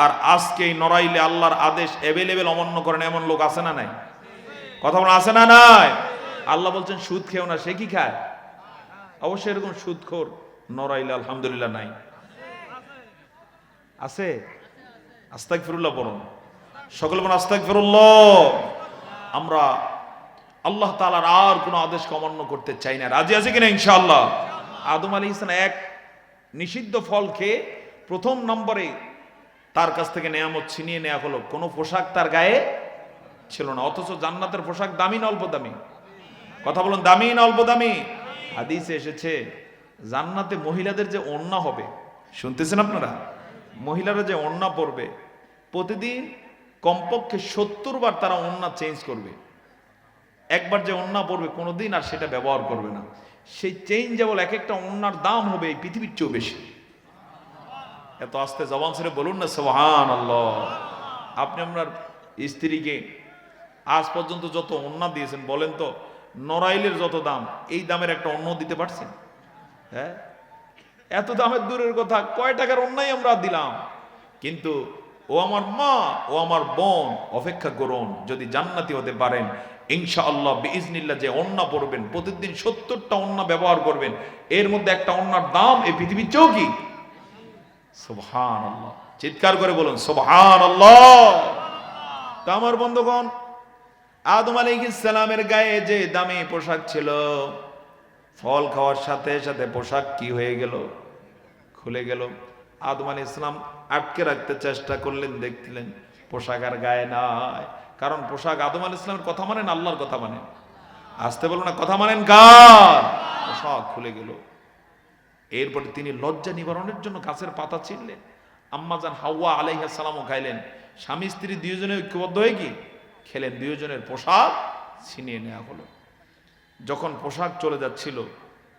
আর আজকে এই নড়াইলে আল্লাহর আদেশ অ্যাভেলেবেল অমান্য করেন এমন লোক আছে না নাই? কথা বলেন আছে না নাই? আল্লাহ বলছেন সুদ খেও না, সে কি খায়? অবশ্যই এরকম সুদখোর নড়াইলে আলহামদুলিল্লাহ নাই? আছে? আস্তাগফিরুল্লাহ বলুন, সকলে বলুন আস্তাগফিরুল্লাহ। আমরা আল্লাহ তাআলার আর কোনো আদেশকে অমান্য করতে চাই না। রাজি আছে কিনা ইনশাআল্লাহ? আদম আলাইহিস সালাম এক নিষিদ্ধ ফল খেয়ে প্রথম নম্বরে তার কাছ থেকে নেয়ামত ছিনিয়ে নেওয়া হলো। কোনো পোশাক তার গায়ে ছিল না, অথচ জান্নাতের পোশাক দামি না অল্প দামি? কথা বলুন, দামি না অল্প দামি? হাদিসে এসেছে জান্নাতে মহিলাদের যে ওড়না হবে, শুনতেছেন আপনারা? মহিলারা যে ওড়না পরবে প্রতিদিন কমপক্ষে 70 বার তারা ওড়না চেঞ্জ করবে। একবার যে ওড়না পরবে কোনোদিন আর সেটা ব্যবহার করবে না। সেই চেঞ্জেবল এক একটা ওড়নার দাম হবে এই পৃথিবীর চেয়েও বেশি। এত আস্তে জবান ছেড়ে বলুন না সুবহানাল্লাহ। আপনি আপনার স্ত্রীকে আজ পর্যন্ত যত ওড়না দিয়েছেন বলেন তো, নড়াইলের যত দাম এই দামের একটা ওড়না দিতে পারছেন? হ্যাঁ, এত দামের দূরের কথা, কয় টাকার ওড়নাই আমরা দিলাম। কিন্তু ও আমার মা, ও আমার বোন, অপেক্ষা করুন, যদি জান্নাতি হতে পারেন ইনশাআল্লাহ বিইজনিল্লাহ যে ওড়না পরবেন প্রতিদিন 70টা ওড়না ব্যবহার করবেন, এর মধ্যে একটা ওড়নার দাম এই পৃথিবীর চেয়েও কি? সুবহানাল্লাহ, চিৎকার করে বলুন সুবহানাল্লাহ। তা আমার বন্ধুগণ, আদম আলাইহিস সালামের গায়ে যে দামি পোশাক ছিল, ফল খাওয়ার সাথে সাথে পোশাক কি হয়ে গেল? খুলে গেল। আদম আলাইহিস সালাম আটকে রাখতে চেষ্টা করলেন, দেখলেন পোশাক আর গায়ে নাই। কারণ পোশাক আদম আলাইহিস সালামের কথা মানেন, আল্লাহর কথা মানেন? আসতে বলুন না, কথা মানেন কার? পোশাক খুলে গেল। এরপরে তিনি লজ্জা নিবারণের জন্য গাছের পাতা ছিঁড়লেন। আম্মাজান হাওয়া আলাইহিস সালামও খাইলেন। স্বামী স্ত্রী দুইজনে ঐক্যবদ্ধ হয়ে কি খেলেন, দুইজনের পোশাক ছিনিয়ে নেওয়া হলো। যখন পোশাক চলে যাচ্ছিল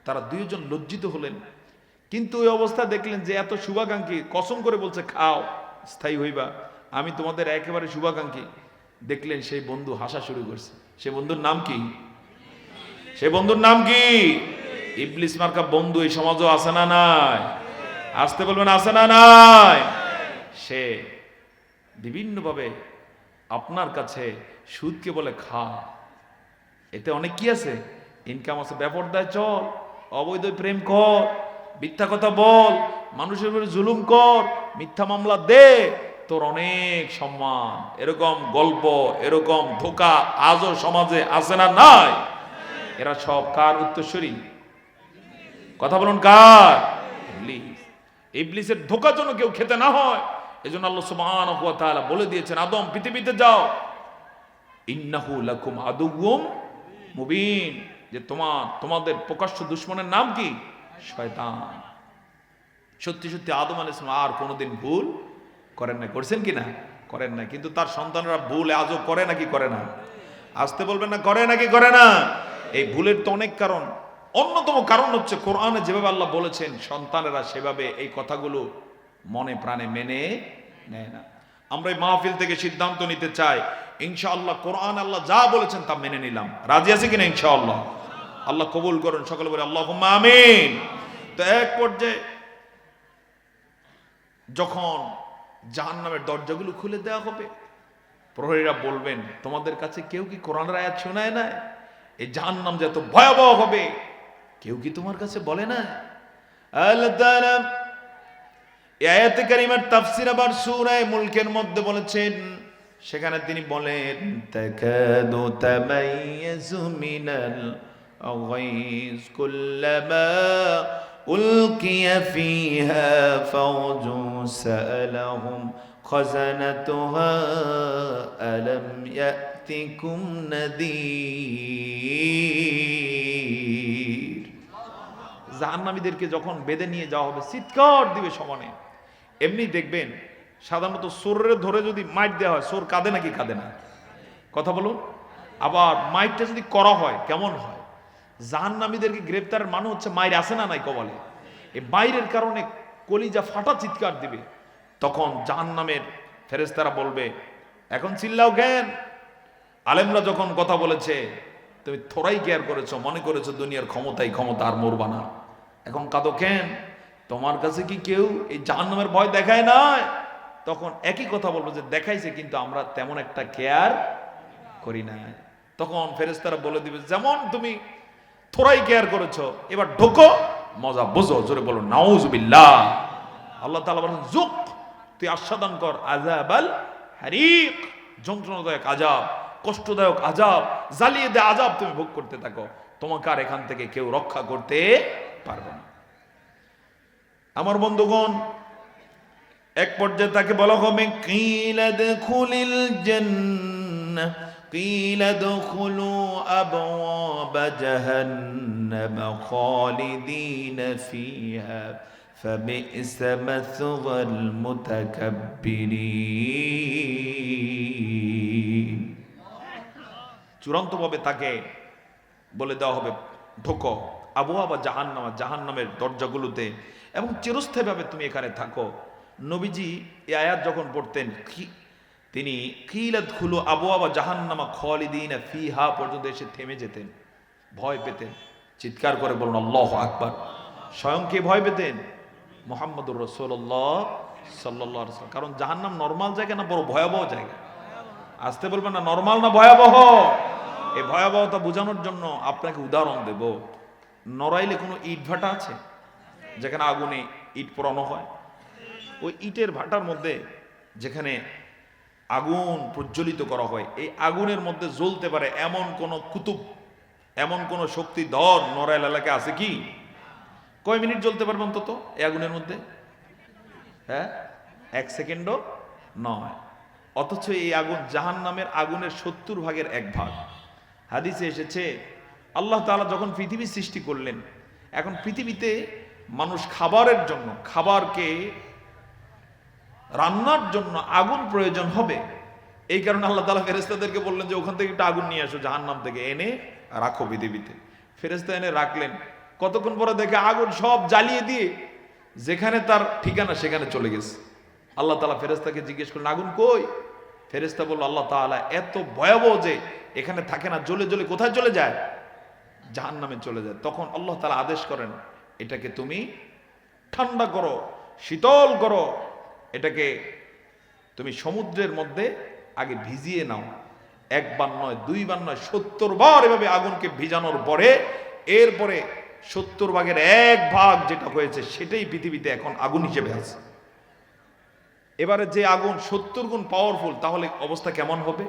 তারা দুইজন লজ্জিত হলেন, কিন্তু ওই অবস্থা দেখলেন যে এত শুভাকাঙ্ক্ষী কসম করে বলছে খাও স্থায়ী হইবা, আমি তোমাদের একেবারে শুভাকাঙ্ক্ষী। দেখলেন সেই বন্ধু হাসা শুরু করছে। সে বন্ধুর নাম কি? সে বন্ধুর নাম কি? ইবলিস মার্কা বন্ধু এই সমাজও আছে না নাই? আসতে বলবেন আছে না নাই? সে বিভিন্নভাবে আপনার কাছে সুদকে বলে খা, এতে অনেক কি আছে, ইনকাম আছে, বেপরদায় চল, অবৈধ প্রেম কর, মিথ্যা কথা বল, মানুষের উপরে জুলুম কর, মিথ্যা মামলা দে, তোর অনেক সম্মান। এরকম গল্প, এরকম ধোঁকা আজও সমাজে আছে না নাই? এরা সব কার উত্তরসূরি? কথা বলুন কার? ইবলিস। ইবলিসের ধোঁকা যেন কেউ খেতে না হয়, এজন্য আল্লাহ সুবহানাহু ওয়া তাআলা বলে দিয়েছেন আদম পৃথিবীতে যাও, ইন্নাহু লাকুম আদুউম মুবিন, যে তোমাদের প্রকাশ্য দুশমনের নাম কি? শয়তান। সত্যি সত্যি আদম আলাইহিস সালাম আর কোনোদিন ভুল করেন না, করছেন কিনা? করেন না। কিন্তু তার সন্তানরা ভুল আজও করে নাকি করে না? আসতে বলবেন না, করে নাকি করে না? এই ভুলের তো অনেক কারণ, অন্যতম কারণ হচ্ছে কোরআনে যেভাবে আল্লাহ বলেছেন সন্তানেরা সেভাবে এই কথাগুলো মনে প্রাণে মেনে নেয় না। আমরা এই মাহফিল থেকে সিদ্ধান্ত নিতে চাই ইনশাআল্লাহ কোরআন আল্লাহ যা বলেছেন তা মেনে নিলাম। রাজি আছে কিনা ইনশাআল্লাহ? আল্লাহ কবুল করুন, সকলে বলে আল্লাহুম্মা আমিন। তো এক পর্যায়ে যখন জাহান্নামের দরজাগুলো খুলে দেওয়া হবে, প্রহরীরা বলবেন তোমাদের কাছে কেউ কি কোরআনের আয়াত শোনায় না? এই জাহান্নাম যে এত ভয়াবহ হবে কেউ কি তোমার কাছে বলে না? আল্লাহ তাআলা এই আয়াতে কারিমার তাফসীর আবার সূরা মুলকের মধ্যে বলেছেন, সেখানে তিনি বলেন তাকাদু তামাইয়াজু মিনাল গায়জ কুল্লামা উলকিয়া ফিহা ফাওজু সাআলাহুম খাযানাতুহা আলাম ইয়াতিকুম নাযীর। জাহান্নামীদেরকে যখন বেঁধে নিয়ে যাওয়া হবে চিৎকার দিবে সমানে। এমনি দেখবেন সাধারণত চোরের ধরে যদি মাইট দেওয়া হয় চোর কাঁদে নাকি কাঁদে না? কথা বলুন। আবার মাইরটা যদি করা হয় কেমন হয়? জাহান্নামীদেরকে গ্রেপ্তারের মানে হচ্ছে মাইর আসে না নাই কবলে, এই মাইরের কারণে কলিজা ফাটা চিৎকার দিবে। তখন জাহান্নামের ফেরেশতারা বলবে, এখন চিল্লাও কেন? আলেমরা যখন কথা বলেছে তুমি থোড়াই কেয়ার করেছো, মনে করেছো দুনিয়ার ক্ষমতাই ক্ষমতা, আর মরবা না, এখন কাঁদো কেন? তোমার কাছে কি কেউ এই জাহান্নামের ভয় দেখায় নাই? তখন একই কথা বলবো যে দেখাইছে, কিন্তু আমরা তেমন একটা কেয়ার করি না। তখন ফেরেশতারা বলে দিবে, যেমন তুমি থোড়াই কেয়ার করেছো, এবার ঢোকো, মজা বুঝো। জোরে বলো নাউজুবিল্লাহ। আল্লাহ তাআলা বলেন, যুক, তুই আস্বাদন কর আযাবাল হারিক, যন্ত্রণাদায়ক আযাব, কষ্টদায়ক আযাব, জ্বালিয়ে দেয়া আযাব তুমি ভোগ করতে থাকো, তোমাকে আর এখান থেকে কেউ রক্ষা করতে পারবে না। আমার বন্ধুগণ, এক পর্যায়ে তাকে বলা হবে, কিলা দুখুলিল জান্নাহ, কিলা দুখুলু আবওয়াবা জাহান্নাম খালিদিন ফিহা ফাবি'সা মাসওয়াল মুতাকাব্বিরিন। চূড়ান্তভাবে তাকে বলে দেওয়া হবে, ঢোকো আবওয়াবা জাহান্নাম, জাহান্নামের দরজাগুলোতে, এবং চিরস্থায়ীভাবে তুমি এখানে থাকো। নবীজি এই আয়াত যখন পড়তেন, তিনি কিলা দুখুলু আবওয়াবা জাহান্নাম খালিদিন ফিহা পর্যন্ত এসে থেমে যেতেন, ভয় পেতেন। চিৎকার করে বলুন আল্লাহু আকবার। স্বয়ং কে ভয় পেতেন? মুহাম্মদুর রাসূলুল্লাহ সাল্লাল্লাহু আলাইহি ওয়াসাল্লাম। কারণ জাহান্নাম নরমাল জায়গা না, বড় ভয়াবহ জায়গা। আসতে বলবেন না, নরমাল না ভয়াবহ। এই ভয়াবহতা বোঝানোর জন্য আপনাকে উদাহরণ দেব। নড়াইলে কোনো ইট ভাটা আছে যেখানে আগুনে ইট পোড়ানো হয়? ওই ইটের ভাটার মধ্যে যেখানে আগুন প্রজ্বলিত করা হয়, এই আগুনের মধ্যে জ্বলতে পারে এমন কোন কুতুব, এমন কোন শক্তিধর নড়াইল এলাকা আছে কি? কয় মিনিট জ্বলতে পারবে অন্তত এই আগুনের মধ্যে? হ্যাঁ, 1 সেকেন্ডও নয়। অথচ এই আগুন জাহান্নামের আগুনের 70 ভাগের 1 ভাগ। হাদিসে এসেছে, আল্লাহ তাআলা যখন পৃথিবী সৃষ্টি করলেন, এখন পৃথিবীতে মানুষ খাবারের জন্য, খাবারকে রান্নার জন্য আগুন প্রয়োজন হবে। এই কারণে আল্লাহ তাআলা ফেরেশতাদেরকে বললেন যে ওখান থেকে একটু আগুন নিয়ে আসো, জাহান্নাম থেকে এনে রাখো পৃথিবীতে। ফেরেশতা এনে রাখলেন, কতক্ষণ পরে দেখে আগুন সব জ্বালিয়ে দিয়ে যেখানে তার ঠিকানা সেখানে চলে গেছে। আল্লাহ তাআলা ফেরেশতাকে জিজ্ঞেস করলেন, আগুন কই? ফেরেশতা বলল, আল্লাহ তাআলা এত ভয়াবহ যে এখানে থাকে না, জ্বলে জ্বলে কোথায় চলে যায়? জাহান্নামে চলে যায়। তখন আল্লাহ তাআলা আদেশ করেন, এটাকে তুমি ঠান্ডা করো, শীতল করো, এটাকে তুমি সমুদ্রের মধ্যে আগে ভিজিয়ে নাও। 1 বার নয়, 2 বার নয়, 70 বার এভাবে আগুনকে ভিজানোর পরে, এরপরে 70 ভাগের 1 ভাগ যেটা হয়েছে সেটাই পৃথিবীতে এখন আগুন হিসেবে আছে। এবারে যে আগুন 70 গুণ পাওয়ারফুল, তাহলে অবস্থা কেমন হবে?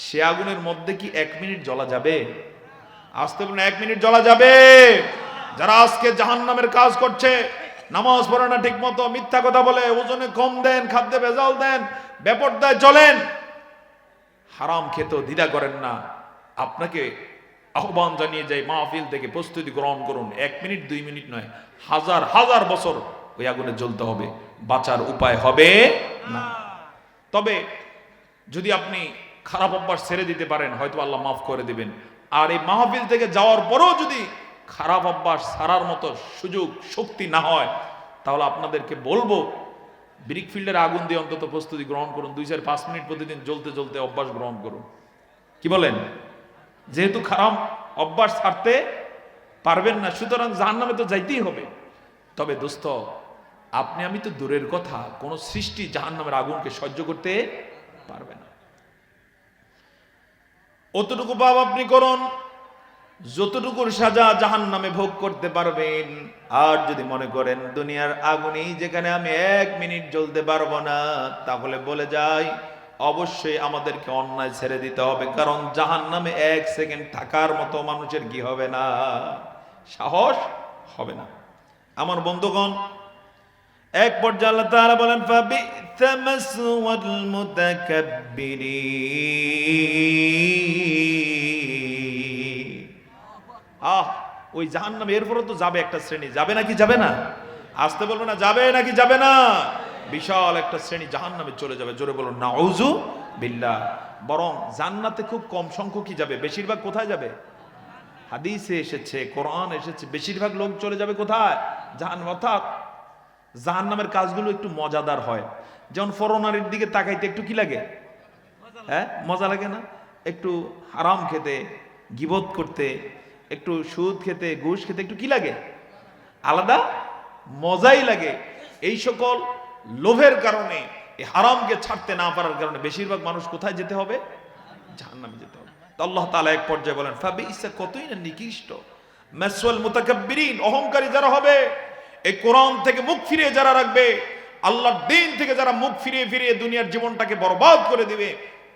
সে আগুনের মধ্যে কি 1 মিনিট জ্বলা যাবে? আসতে বলুন, 1 মিনিট জ্বলা যাবে? যারা আজকে জাহান্নামের কাজ করছে, নামাজ পড়ে না ঠিক মতো, মিথ্যা কথা বলে, ওজনে কম দেন, খাদ্যে ভেজাল দেন, বেপরদায় চলেন, হারাম খেতেও দ্বিধা করেন না, আপনাকে আহ্বান জানিয়ে যায় মাহফিল থেকে প্রস্তুতি গ্রহণ করুন। 1 মিনিট 2 মিনিট নয়, হাজার হাজার বছর ওই আগুনে জ্বলতে হবে, বাঁচার উপায় হবে না। তবে যদি আপনি খারাপ অভ্যাস ছেড়ে দিতে পারেন, হয়তো আল্লাহ মাফ করে দিবেন। আর এই মাহফিল থেকে যাওয়ার পরেও যদি খারাপ অভ্যাস ছাড়ার মতো সুযোগ শক্তি না হয়, তাহলে আপনাদেরকে বলবো, ব্রিক ফিল্ডের আগুন দিয়ে অন্তত প্রস্তুতি গ্রহণ করুন। 2-4-5 মিনিট প্রতিদিন জ্বলতে জ্বলতে অভ্যাস গ্রহণ করুন। কি বলেন? যেহেতু খারাপ অভ্যাস ছাড়তে পারবেন না, সুতরাং জাহান্নামে তো যাইতেই হবে। তবে দোস্ত, আপনি আমি তো দূরের কথা, কোন সৃষ্টি জাহান্নামের আগুনকে সহ্য করতে পারবে না। অতটুকু পাপ আপনি করুন যতটুকুর সাজা জাহান্নামে ভোগ করতে পারবেন। আর যদি মনে করেন দুনিয়ার আগুনেই যেখানে আমি 1 মিনিট জ্বলতে পারবো না, তাহলে বলে যাই, অবশ্যই আমাদেরকে অন্যায় ছেড়ে দিতে হবে। কারণ জাহান্নামে 1 সেকেন্ড থাকার মতো মানুষের কি হবে না? সাহস হবে না। আমার বন্ধুগণ, এক পর্যায়ে আল্লাহ তাআলা বলেন, ফাবি'সা মাসওয়াল মুতাকাব্বিরিন। ওই জাহান্নামে এরপরে তো যাবে একটা শ্রেণী, যাবে নাকি যাবে না? আসতে বলবো না, যাবে নাকি যাবে না? বিশাল একটা শ্রেণী জাহান্নামে চলে যাবে। জোরে বলুন নাউযু বিল্লাহ। বরং জান্নাতে খুব কম সংখ্যকই যাবে, বেশিরভাগ কোথায় যাবে? হাদিসে এসেছে, কোরআন এসেছে, বেশিরভাগ লোক চলে যাবে কোথায়? জাহান্নাম। অর্থাৎ জাহান্নামের কাজগুলো একটু মজাদার হয়। যেমন ফরনারীর দিকে তাকাইতে একটু কি লাগে? হ্যাঁ, মজা লাগে না? একটু হারাম খেতে, গীবত করতে, একটু সুদ খেতে, ঘুষ খেতে একটু কি লাগে? আলাদা মজাই লাগে। এই সকল লোভের কারণে, এই হারামকে ছাড়তে না পারার কারণে বেশিরভাগ মানুষ কোথায় যেতে হবে? জাহান্নামে যেতে হবে। তো আল্লাহ তাআলা এক পর্যায়ে বলেন, ফাবিইসা, কতই না নিকৃষ্ট, মাসওয়াল মুতাকাব্বিরিন, অহংকারী যারা হবে, এই কোরআন থেকে মুখ ফিরিয়ে যারা রাখবে, আল্লাহর দ্বীন থেকে যারা মুখ ফিরিয়ে ফিরিয়ে দুনিয়ার জীবনটাকে বরবাদ করে দিবে,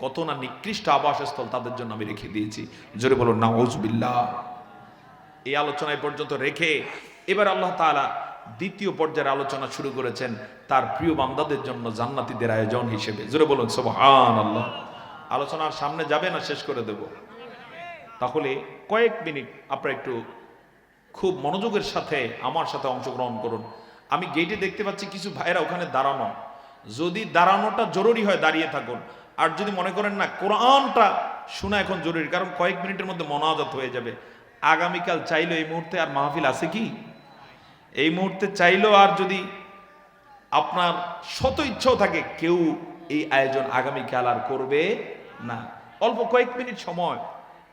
কত না নিকৃষ্ট আবাসস্থল তাদের জন্য আমি রেখে দিয়েছি। জোরে বলুন নাউজুবিল্লাহ। এই আলোচনা এই পর্যন্ত রেখে এবার আল্লাহ তাআলা দ্বিতীয় পর্যায়ের আলোচনা শুরু করেছেন তার প্রিয় বান্দাদের জন্য জান্নাতীদের আয়োজন হিসেবে। জোরে বলুন সুবহানাল্লাহ। আলোচনার সামনে যাবে না শেষ করে দেব? তাহলে কয়েক মিনিট আপনারা একটু খুব মনোযোগের সাথে আমার সাথে অংশগ্রহণ করুন। আমি গেটে দেখতে পাচ্ছি কিছু ভাইরা ওখানে দাঁড়ানো। যদি দাঁড়ানোটা জরুরি হয় দাঁড়িয়ে থাকুন, আর যদি মনে করেন না কোরআনটা শোনা এখন জরুরি, কারণ কয়েক মিনিটের মধ্যে মোনাজাত হয়ে যাবে। আগামীকাল চাইলো এই মুহূর্তে আর মাহফিল আছে কি? এই মুহূর্তে চাইলো, আর যদি আপনার শত ইচ্ছাও থাকে, কেউ এই আয়োজন আগামীকাল আর করবে না। অল্প কয়েক মিনিট সময়,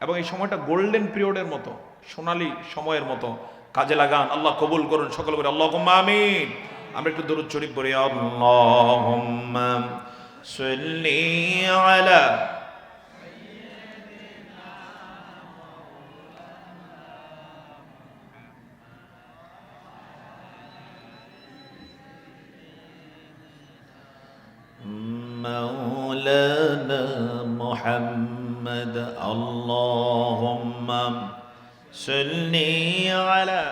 এবং এই সময়টা গোল্ডেন পিরিয়ডের মতো, সোনালী সময়ের মতো কাজে লাগান। আল্লাহ কবুল করুন। সকল বলে আল্লাহুম্মা আমিন। আমরা একটু দরুদ শরীফ পড়ি। আল্লাহুম্মা সাল্লি আলা মাওলানা মুহাম্মদ। আল্লাহুম্মা সাল্লি আলা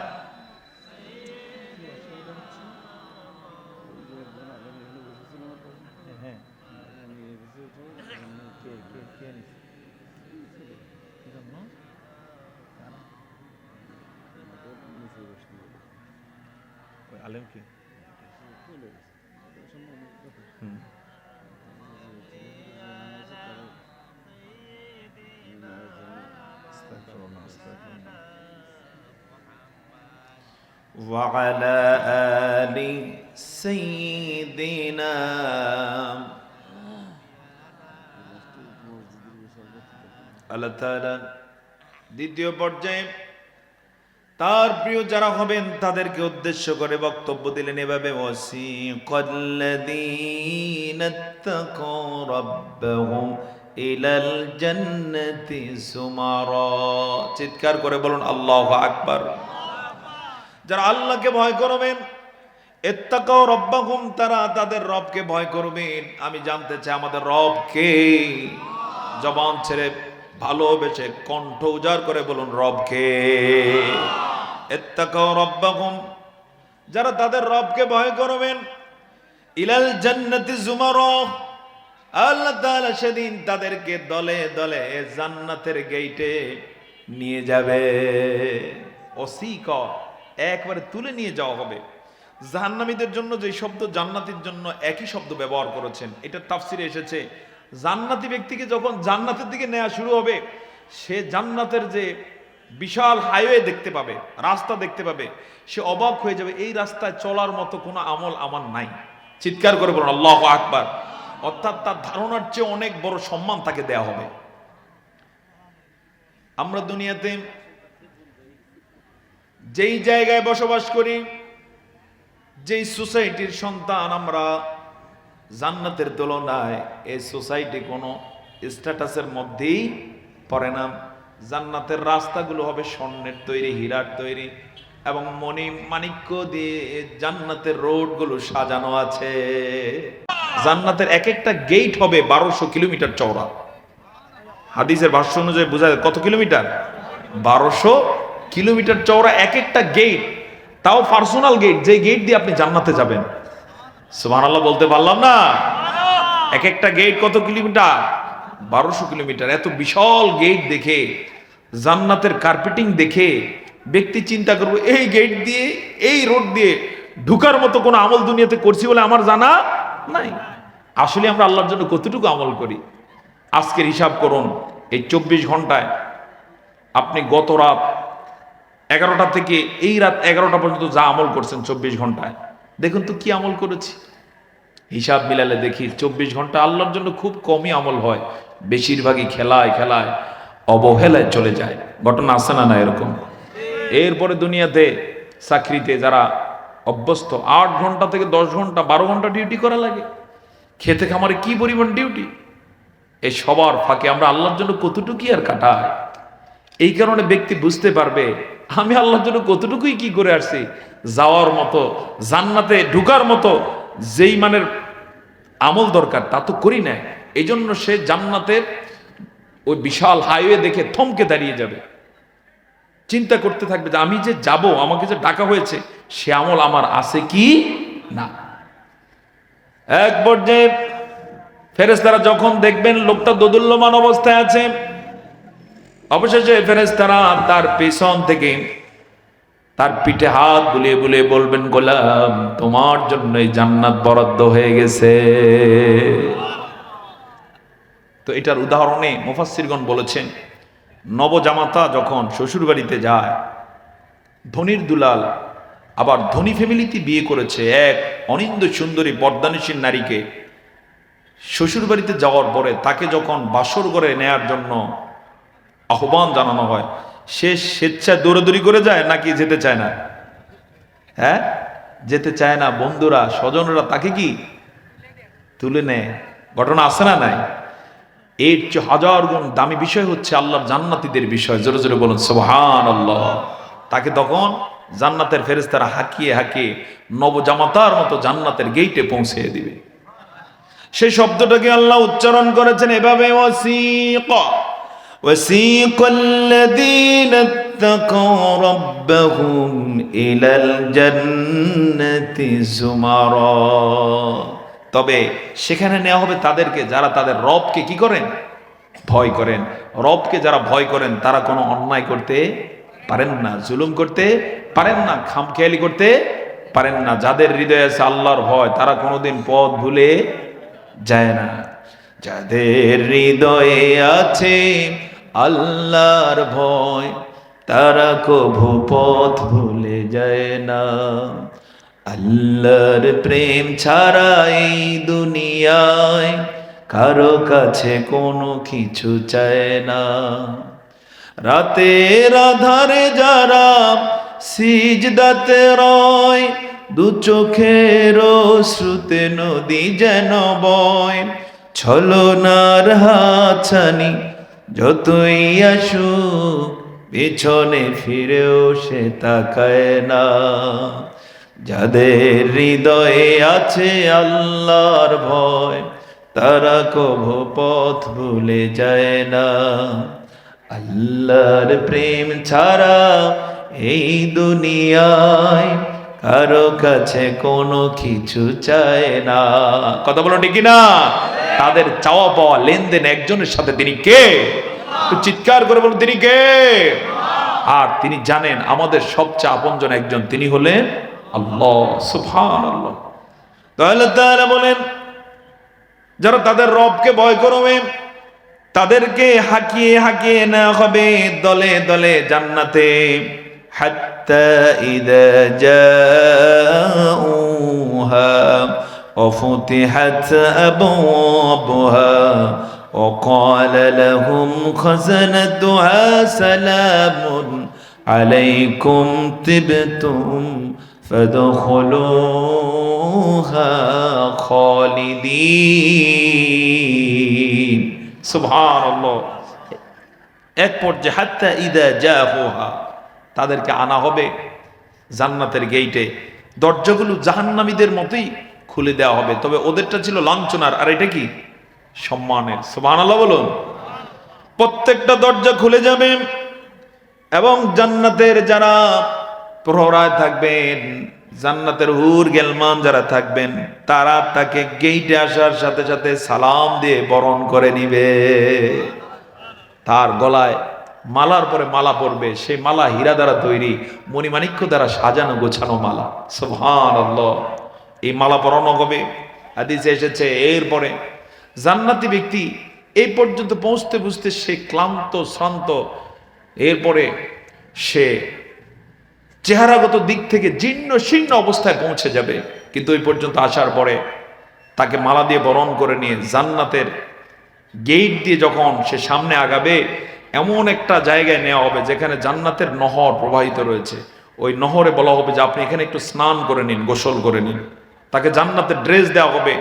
আলেম কি وعلى آل سيدنا। আল্লাহ তাআলা দ্বিতীয় পর্যায়ে তার প্রিয় যারা হবেন তাদেরকে উদ্দেশ্য করে বক্তব্য দিলেন এভাবে, ওয়াসিকাল্লাযীনা ইত্তাকাউ রাব্বাহুম ইলাল জান্নাতি যুমারা। চিৎকার করে বলুন আল্লাহু আকবার। যারা আল্লাহকে ভয় করবেন, ইত্তাকাউ রাব্বাহুম, তারা তাদের রবকে ভয় করবেন। আমি জানতে চাই আমাদের রব কে? জবান ছেড়ে ভালোবেসে কণ্ঠ উজাড় করে বলুন রব কে? ইত্তাকাউ রাব্বাহুম, যারা তাদের রবকে ভয় করবেন, ইলাল জান্নাতি যুমারা, আল্লাহ তাআলা সেদিন তাদেরকে দলে দলে জান্নাতের গেটে নিয়ে যাবে। ওসিকা, একবারে তুলে নিয়ে যাওয়া হবে। জাহান্নামীদের জন্য যে শব্দ জান্নাতীর জন্য একই শব্দ ব্যবহার করেছেন, এটা তাফসিরে এসেছে। জান্নাতি ব্যক্তিকে যখন জান্নাতের দিকে নেওয়া শুরু হবে, সে জান্নাতের যে বিশাল হাইওয়ে দেখতে পাবে, রাস্তা দেখতে পাবে, সে অবাক হয়ে যাবে, এই রাস্তায় চলার মতো কোনো আমল আমার নাই। চিৎকার করে বলুন আল্লাহু আকবার। অর্থাৎ তার ধারণার চেয়ে অনেক বড় সম্মান তাকে দেয়া হবে। আমরা দুনিয়াতে যেই জায়গায় বসবাস করি, যেই সোসাইটির সন্তান আমরা, জান্নাতের তুলনায় এই সোসাইটি কোনো স্ট্যাটাসের মধ্যেই পড়ে না। জান্নাতের রাস্তাগুলো হবে স্বর্ণের তৈরি, হীরার তৈরি, এবং মণি মাণিক্য দিয়ে জান্নাতের রোডগুলো সাজানো আছে। জান্নাতের এক একটা গেট হবে 1200 কিলোমিটার চওড়া। হাদিসের ভাষ্য অনুযায়ী বোঝা যায় কত কিলোমিটার? 1200 কিলোমিটার চওড়া এক একটা গেট, তাও পার্সোনাল গেট, যে গেট দিয়ে আপনি জান্নাতে যাবেন। সুবহানাল্লাহ বলতে পারলাম না? এক একটা গেট কত কিলোমিটার? 1200 কিলোমিটার। এত বিশাল গেট দেখে, জান্নাতের কার্পেটিং দেখে ব্যক্তি চিন্তা করবে, এই গেট দিয়ে, এই রোড দিয়ে ঢুকার মতো কোনো আমল দুনিয়াতে করছি বলে আমার জানা নাই। আসলে আমরা আল্লাহর জন্য কতটুকু আমল করি? আজকের হিসাব করুন, এই 24 ঘন্টায় আপনি গত রাত 11টা থেকে এই রাত 11টা পর্যন্ত যা আমল করছেন 24 ঘন্টায়, দেখুন তো কি আমল করেছি। হিসাব মিলালে দেখি 24 ঘন্টা আল্লাহর জন্য খুব কমই আমল হয়, বেশিরভাগই খেলায় খেলায় অবহেলায় চলে যায়। ঘটনা আছে না না এরকম? এরপরে দুনিয়াতে চাকরিতে যারা অভ্যস্ত 8 ঘন্টা থেকে 10 ঘন্টা 12 ঘন্টা ডিউটি করা লাগে, খেতে খামারে কি পরিমাণ ডিউটি, এই সবার ফাঁকে আমরা আল্লাহর জন্য কতটুকুই আর কাটাই। এই কারণে ব্যক্তি বুঝতে পারবে আমি আল্লাহর জন্য কতটুকুই কি করে আসছি। যাওয়ার মতো, জান্নাতে ঢুকার মতো যেই মানের আমল দরকার তা তো করি না। এই জন্য সে জান্নাতের ওই বিশাল হাইওয়ে দেখে থমকে দাঁড়িয়ে যাবে, চিন্তা করতে থাকবে যে আমি যে যাব, আমাকে যে ডাকা হয়েছে সে আমল আমার আছে কি না। এক পর্যায়ে ফেরেশতারা যখন দেখবেন লোকটা দোদুল্যমান অবস্থায় আছে, অবশেষে ফেরেশতারা তার পেছন থেকে তার পিঠে হাত বুলিয়ে বুলিয়ে বলবেন, গোলাম তোমার জন্যই জান্নাত বরাদ্দ হয়ে গেছে। তো এটার উদাহরণে মুফাসসিরগণ বলেছেন, নবজামাতা যখন শ্বশুর বাড়িতে যায়, ধনির দুলাল আবার ধনী ফ্যামিলিতে বিয়ে করেছে এক অনিন্দ সুন্দরী পর্দানিসীন নারীকে, শ্বশুর বাড়িতে যাওয়ার পরে তাকে যখন বাসর ঘরে নেয়ার জন্য আহ্বান জানানো হয়, সে স্বেচ্ছায় দৌড়াদৌড়ি করে যায় নাকি যেতে চায় না? হ্যাঁ, যেতে চায় না। বন্ধুরা স্বজনরা তাকে কি তুলে নেয়। ঘটনা আছে না নাই? এর চেয়ে হাজার গুণ দামি বিষয় হচ্ছে আল্লাহর জান্নাতীদের বিষয়। জোরে জোরে বলুন সুবহানাল্লাহ। তাকে তখন জান্নাতের ফেরেশতারা হাঁকিয়ে হাঁকিয়ে নবজামাতার মতো জান্নাতের গেইটে পৌঁছে দিবে। সেই শব্দটাকে আল্লাহ উচ্চারণ করেছেন এভাবে, ওয়াসিকা ওয়াসিকাল্লাযীনা ইত্তাকাউ রাব্বাহুম ইলাল জান্নাতি যুমারা। তবে সেখানে নেওয়া হবে তাদেরকে যারা তাদের রবকে কি করেন? ভয় করেন। রবকে যারা ভয় করেন তারা কোনো অন্যায় করতে পারেন না, জুলুম করতে পারেন না, খামখেয়ালি করতে পারেন না। যাদের হৃদয়ে আছে আল্লাহর ভয় তারা কোনোদিন পথ ভুলে যায় না। যাদের হৃদয়ে আছে আল্লাহর ভয় তারা কভু পথ ভুলে যায় না। আল্লাহর প্রেম ছাড়া এই দুনিয়ায় কারো কাছে কোনো কিছু চায় না। রাতের আধারে যারা সিজদাতে রয়, দু চোখের শ্রুতে নদী যেন বয়। ছলনার হাতছানি যতই আসুক পেছনে ফিরেও সে তাকায় না। যাদের হৃদয়ে আছে আল্লাহর ভয় তারা কভু পথ ভুলে যায় না। আল্লাহর প্রেম ছাড়া এই দুনিয়ায় কারো কাছে কোনো কিছু চায় না। কথা বলো ঠিক না? তাদের চাওয়া পাওয়া লেনদেন একজনের সাথে, তিনি কে? একটু চিৎকার করে বলুন তিনি কে? আর তিনি জানেন আমাদের সবচেয়ে আপনজন একজন, তিনি হলেন আল্লাহ সুবহানাল্লাহ। তাহলে তারা বলেন যারা তাদের রবকে ভয় করবে তাদেরকে হাঁকিয়ে হাঁকিয়ে নেওয়া হবে দলে দলে জান্নাতে। হাত্তা ইযা জাউহা وفتحت أبوابها وقال لهم خزنتها سلام عليكم طبتم فادخلوها خالدين। সুবহানাল্লাহ। এক পর্যায়ে হাত্তা ইযা জাউহা, তাদেরকে আনা হবে জান্নাতের গেইটে। দরজাগুলো জাহান্নামীদের মতোই খুলে দেওয়া হবে, তবে ওদেরটা ছিল লাঞ্ছনার আর এটা কি সম্মানের। সুবহানাল্লাহ বলুন। প্রত্যেকটা দরজা খুলে যাবে এবং জান্নাতের যারা প্রহরায় থাকবেন, জান্নাতের হুর গেলমান যারা থাকবেন তারা তাকে গেইটে আসার সাথে সাথে সালাম দিয়ে বরণ করে নিবে। তার গলায় মালার পরে মালা পরবে, সেই মালা হীরা দ্বারা তৈরি, মণিমাণিক্য দ্বারা সাজানো গোছানো মালা। সুবহানাল্লাহ। এই মালা পরানো হবে। হাদিসে এসেছে এরপরে জান্নাতি ব্যক্তি এই পর্যন্ত পৌঁছতে বুঝতে সে ক্লান্ত শ্রান্ত, এরপরে সে চেহারাগত দিক থেকে জীর্ণ শীর্ণ অবস্থায় পৌঁছে যাবে। কিন্তু ওই পর্যন্ত আসার পরে তাকে মালা দিয়ে বরণ করে নিয়ে জান্নাতের গেট দিয়ে যখন সে সামনে আগাবে, এমন একটা জায়গায় নেওয়া হবে যেখানে জান্নাতের নহর প্রবাহিত রয়েছে। ওই নহরে বলা হবে যে আপনি এখানে একটু স্নান করে নিন, গোসল করে নিন। তাকে জান্নাতের ড্রেস দেওয়া হবে।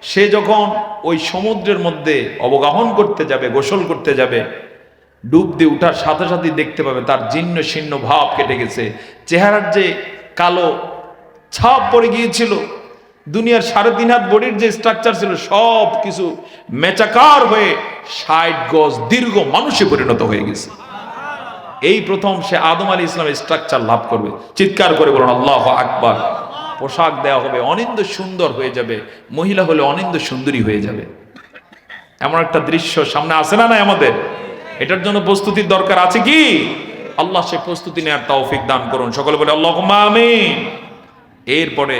সে যখন ওই সমুদ্রের মধ্যে অবগাহন করতে যাবে, গোসল করতে যাবে, ডুব দিয়ে উঠার সাথে সাথে দেখতে পাবে তার জীর্ণ শীর্ণ ভাব কেটে গেছে। চেহারার যে কালো ছাপ পড়ে গিয়েছিল, দুনিয়ার 3.5 হাত বডির যে স্ট্রাকচার ছিল সব কিছু মেচাকার হয়ে 60 গজ দীর্ঘ মানুষে পরিণত হয়ে গেছে। এই প্রথম সে আদম আলাইহিস সালামের স্ট্রাকচার লাভ করবে। চিৎকার করে বলুন আল্লাহু আকবার। পোশাক দেওয়া হবে, অনিন্দ সুন্দর হয়ে যাবে। মহিলা হলে অনিন্দ সুন্দরী হয়ে যাবে। এমন একটা দৃশ্য সামনে আসে না নাই আমাদের? এটার জন্য প্রস্তুতির দরকার আছে কি? আল্লাহ সে প্রস্তুতি নেওয়ার তৌফিক দান করুন। সকলে বলে আল্লাহুম্মা আমিন। এরপরে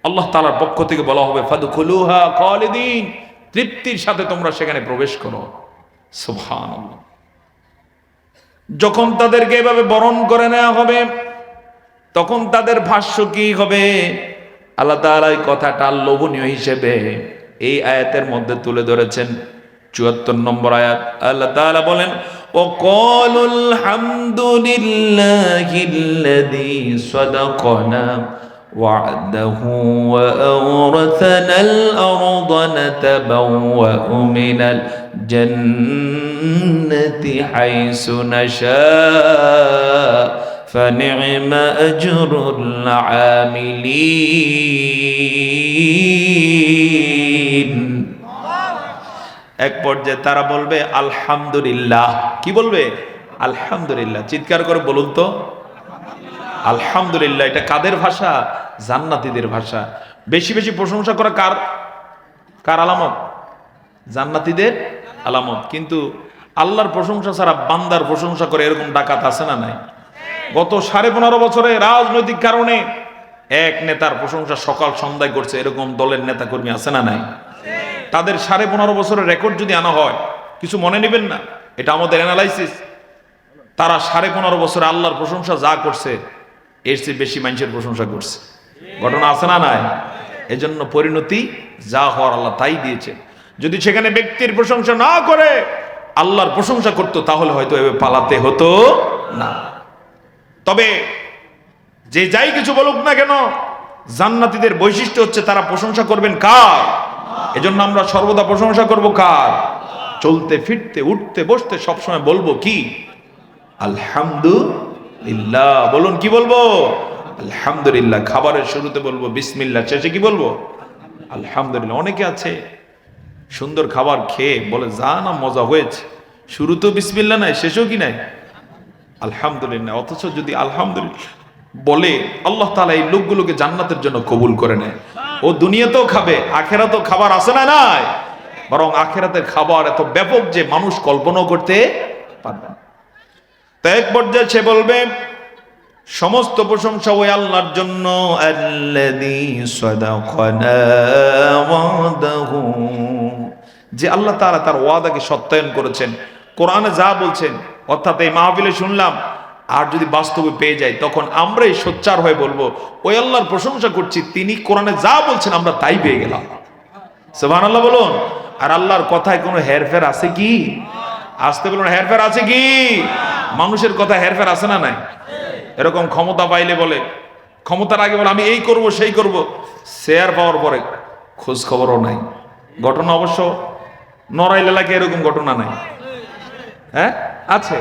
আল্লাহ তাআলার পক্ষ থেকে বলা হবে ফাদখুলুহা খালিদিন, তৃপ্তির সাথে তোমরা সেখানে প্রবেশ করো। সুবহানাল্লাহ। যখন তাদেরকে এভাবে বরণ করে নেওয়া হবে তখন তাদের ভাষ্য কি হবে? আল্লাহ তাআলা এই কথাটা লোভনীয় হিসেবে এই আয়াতের মধ্যে তুলে ধরেছেন। 74 নম্বর আয়াত আল্লাহ তাআলা বলেন ওয়াকালুল হামদুলিল্লাহিল্লাযী সাদাকানা ওয়া'দাহু ওয়া আওরাসানাল আরদা নাতাবাওয়া'উ মিনাল জান্নাতি হাইসু নাশা' فنعم أجر العاملين। এক পর্যায়ে তারা বলবে আলহামদুলিল্লাহ। কি বলবে? আলহামদুলিল্লাহ। চিৎকার করে বলুন তো আলহামদুলিল্লাহ। এটা কাদের ভাষা? জান্নাতীদের ভাষা। বেশি বেশি প্রশংসা করা কার কার আলামত? জান্নাতীদের আলামত। কিন্তু আল্লাহর প্রশংসা ছাড়া বান্দার প্রশংসা করে এরকম ডাকাত আছে না নাই? গত 15.5 বছরে রাজনৈতিক কারণে এক নেতার প্রশংসা সকাল সন্ধ্যায় করছে, এরকম দলের নেতা কর্মী আছে না নাই? তাদের 15.5 বছরের রেকর্ড যদি আনা হয়, কিছু মনে নেবেন না, এটা আমাদের অ্যানালাইসিস। তারা 15.5 বছরে আল্লাহর প্রশংসা যা করছে এর চেয়ে বেশি মানুষের প্রশংসা করছে। ঘটনা আছে না নাই? এজন্য পরিণতি যা হওয়ার আল্লাহ তাই দিয়েছে। যদি সেখানে ব্যক্তির প্রশংসা না করে আল্লাহর প্রশংসা করতো তাহলে হয়তো এভাবে পালাতে হতো না। তবে যে যাই কিছু বলুক না কেন, জান্নাতীদের বৈশিষ্ট্য হচ্ছে তারা প্রশংসা করবেন কার? এজন্য আমরা সর্বদা প্রশংসা করব কার? চলতে ফিরতে উঠতে বসতে সবসময় বলবো কি? আলহামদুলিল্লাহ। বলুন কি বলবো? আলহামদুলিল্লাহ। খাবারের শুরুতে বলবো বিসমিল্লাহ, শেষে কি বলবো? আলহামদুলিল্লাহ। অনেকে আছে সুন্দর খাবার খেয়ে বলে যা না মজা হয়েছে, শুরুতেও বিসমিল্লাহ নাই, শেষেও কি নাই? আলহামদুলিল্লাহ। অথচ যদি আলহামদুলিল্লাহ বলে আল্লাহ তাআলা এই লোকগুলোকে জান্নাতের জন্য কবুল করে নেয়। ও দুনিয়াতেও খাবে, আখেরাতেও খাবার আছে না নাই? বরং আখেরাতের খাবার এত ব্যাপক যে মানুষ কল্পনাও করতে পারবে না। তো এক পর্যায়ে সে বলবে সমস্ত প্রশংসা ওই আল্লাহর জন্য, আল্লাযী সাদাকানা ওয়া'দাহু, যে আল্লাহ তাআলা তার ওয়াদাকে সত্যায়ন করেছেন। কোরআনে যা বলছেন, অর্থাৎ এই মাহফিলে শুনলাম, আর যদি বাস্তবে পেয়ে যাই তখন আমরাই সোচ্চার হয়ে বলবো ওই আল্লাহর প্রশংসা করছি, তিনি কোরআনে যা বলছেন আমরা তাই পেয়ে গেলাম। সুবহানাল্লাহ বলুন। আর আল্লাহর কথায় কোনো হেরফের আছে কি? আসতে বলুন, হেরফের আছে কি? মানুষের কথা হেরফের আছে না নাই? এরকম ক্ষমতা পাইলে বলে, ক্ষমতার আগে বলে আমি এই করব সেই করব, শেয়ার পাওয়ার পরে খোঁজ খবরও নাই। ঘটনা অবশ্য নড়াইল এলাকায় এরকম ঘটনা নাই, হ্যাঁ আছে।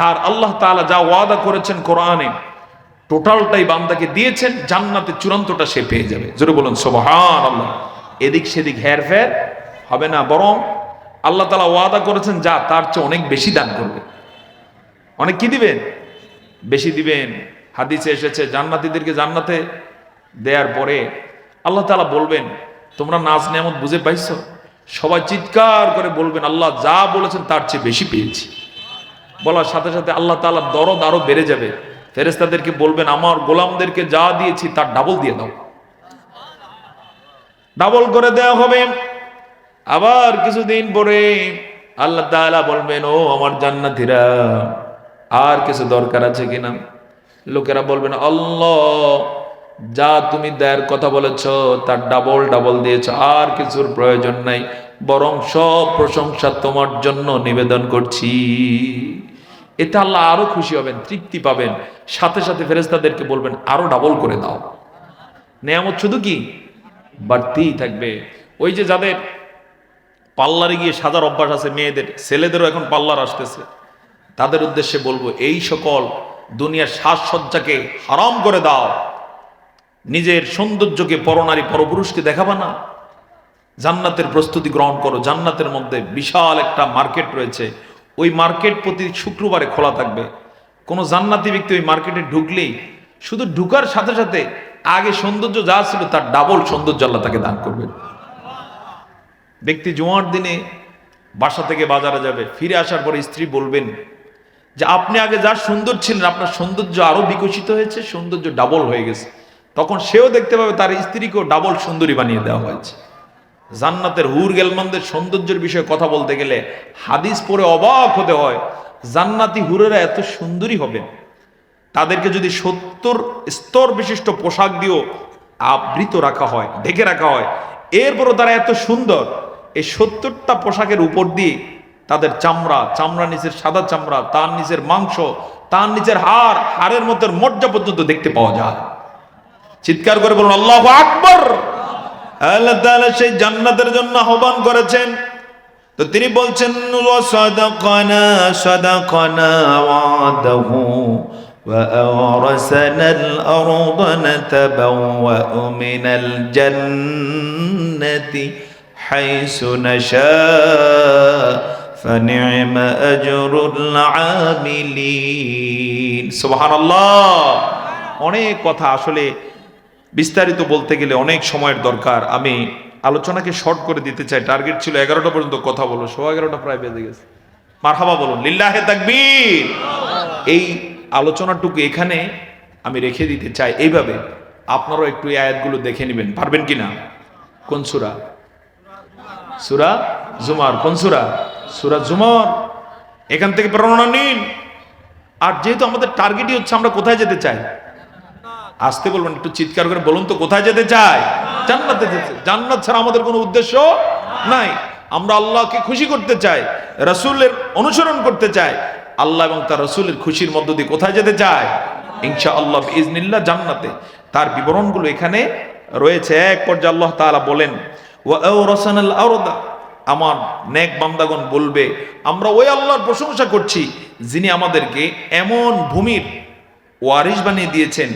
আর আল্লাহ তাআলা যা ওয়াদা করেছেন কোরআনে টোটালটাই বান্দাকে দিয়েছেন, জান্নাতে চূড়ান্তটা সে পেয়ে যাবে। জোরে বলুন সুবহানাল্লাহ। এদিক সেদিক হেরফের হবে না, বরং আল্লাহ তাআলা ওয়াদা করেছেন যা তার চেয়ে অনেক বেশি দান করবে। অনেক কি দিবেন? বেশি দিবেন। হাদিসে এসেছে জান্নাতীদেরকে জান্নাতে দেওয়ার পরে আল্লাহ তাআলা বলবেন তোমরা নাজ নেয়ামত বুঝে পাইছো? সবাই চিৎকার করে বলবেন আল্লাহ যা বলেছেন তার চেয়ে বেশি পেয়েছি। বলার সাথে সাথে আল্লাহ তাআলার দরদ আরো বেড়ে যাবে। ফেরেশতাদেরকে বলবেন আমার গোলামদেরকে যা দিয়েছি তার ডাবল দিয়ে দাও, ডাবল করে দেওয়া হবে। আবার কিছুদিন পরে আল্লাহ তাআলা বলবেন, ও আমার জান্নাতীরা, আর কিছু দরকার আছে কিনা? লোকেরা বলবেন, আল্লাহ, যা তুমি দেয়ার কথা বলেছ তার ডাবল ডাবল দিয়েছ, আর কিছুর প্রয়োজন নাই, বরং সব প্রশংসা তোমার জন্য নিবেদন করছি। এতে আল্লাহ আরো খুশি হবেন, তৃপ্তি পাবেন। সাথে সাথে ফেরেশতাদেরকে বলবেন, আরো ডাবল করে দাও। নেয়ামত শুধু কি বাড়তেই থাকবে। ওই যে যাদের পার্লারে গিয়ে সাজার অভ্যাস আছে, মেয়েদের, ছেলেদেরও এখন পার্লার আসতেছে, তাদের উদ্দেশ্যে বলবো, এই সকল দুনিয়ার সাজসজ্জাকে হারাম করে দাও। নিজের সৌন্দর্যকে পরনারী পরপুরুষকে দেখাবা না। জান্নাতের প্রস্তুতি গ্রহণ করো। জান্নাতের মধ্যে বিশাল একটা মার্কেট রয়েছে, ওই মার্কেট প্রতি শুক্রবারে খোলা থাকবে। কোনো জান্নাতি ব্যক্তি ওই মার্কেটে ঢুকলেই শুধু ঢুকার সাথে সাথে আগে সৌন্দর্য যা ছিল তার ডাবল সৌন্দর্য আল্লাহ তাকে দান করবেন। ব্যক্তি জুমার দিনে বাসা থেকে বাজারে যাবে, ফিরে আসার পরে স্ত্রী বলবেন যে আপনি আগে যা সুন্দর ছিলেন, আপনার সৌন্দর্য আরো বিকশিত হয়েছে, সৌন্দর্য ডাবল হয়ে গেছে। তখন সেও দেখতে পাবে তার স্ত্রীকেও ডাবল সুন্দরী বানিয়ে দেওয়া হয়েছে। জান্নাতের হুর গেলমানদের সৌন্দর্যের বিষয়ে কথা বলতে গেলে হাদিস পড়ে অবাক হতে হয়। জান্নাতি হুরেরা এত সুন্দরী হবে, তাদেরকে যদি 70 স্তর বিশিষ্ট পোশাক দিয়েও আবৃত রাখা হয়, ঢেকে রাখা হয়, এরপরও তারা এত সুন্দর। এই 70টা পোশাকের উপর দিয়ে তাদের চামড়া নিচের সাদা চামড়া, তার নিচের মাংস, তার নিচের হাড়ের মধ্যে মজ্জা পর্যন্ত দেখতে পাওয়া যায়। চিৎকার করে বলুন আল্লাহু আকবার। আল্লাহ তাআলা সেই জান্নাতের জন্য আহ্বান করেছেন। তো তিনি বলছেন, সাদাকানা ওয়াদাহু ওয়া আওরাসানাল আরদা নাতাবাওয়াউ মিনাল জান্নাতি হাইসু নাশা ফানি'মা আজরুল আমিলিন। সুবহানাল্লাহ। অনেক কথা, আসলে বিস্তারিত বলতে গেলে অনেক সময়ের দরকার। আমি আলোচনাকে শর্ট করে দিতে চাই। টার্গেট ছিল 11টা পর্যন্ত কথা বলো, 11:15 প্রায় বেজে গেছে। মারহাবা বলুন, লিল্লাহে তাকবীর। এই আলোচনাটুকু এখানে আমি রেখে দিতে চাই। এইভাবে আপনারাও একটু এই আয়াতগুলো দেখে নেবেন, পারবেন কিনা? কোন সূরা? সূরা জুমার। কোন সূরা? সূরা জুমার। এখান থেকে প্রেরণা নিন। আর যেহেতু আমাদের টার্গেটই হচ্ছে আমরা কোথায় যেতে চাই, আসতে বলবেন, একটু চিৎকার করে বলুন তো, কোথায় যেতে চাই? জান্নাতে যেতে। জান্নাত ছাড়া আমাদের কোনো উদ্দেশ্য নাই। আমরা আল্লাহকে খুশি করতে চাই, রাসূলের অনুসরণ করতে চাই। আল্লাহ এবং তার রাসূলের খুশির মধ্য দিয়ে কোথায় যেতে চাই? ইনশাআল্লাহ বিইজনিল্লাহ জান্নাতে। তার বিবরণগুলো এখানে রয়েছে। এক পর্যায়ে আল্লাহ তাআলা বলেন, ওয়া আওরাসানাল আরদা, আমার নেক বান্দাগণ বলবে, আমরা ওই আল্লাহর প্রশংসা করছি যিনি আমাদেরকে এমন ভূমির ওয়ারিশ বানিয়ে দিয়েছেন।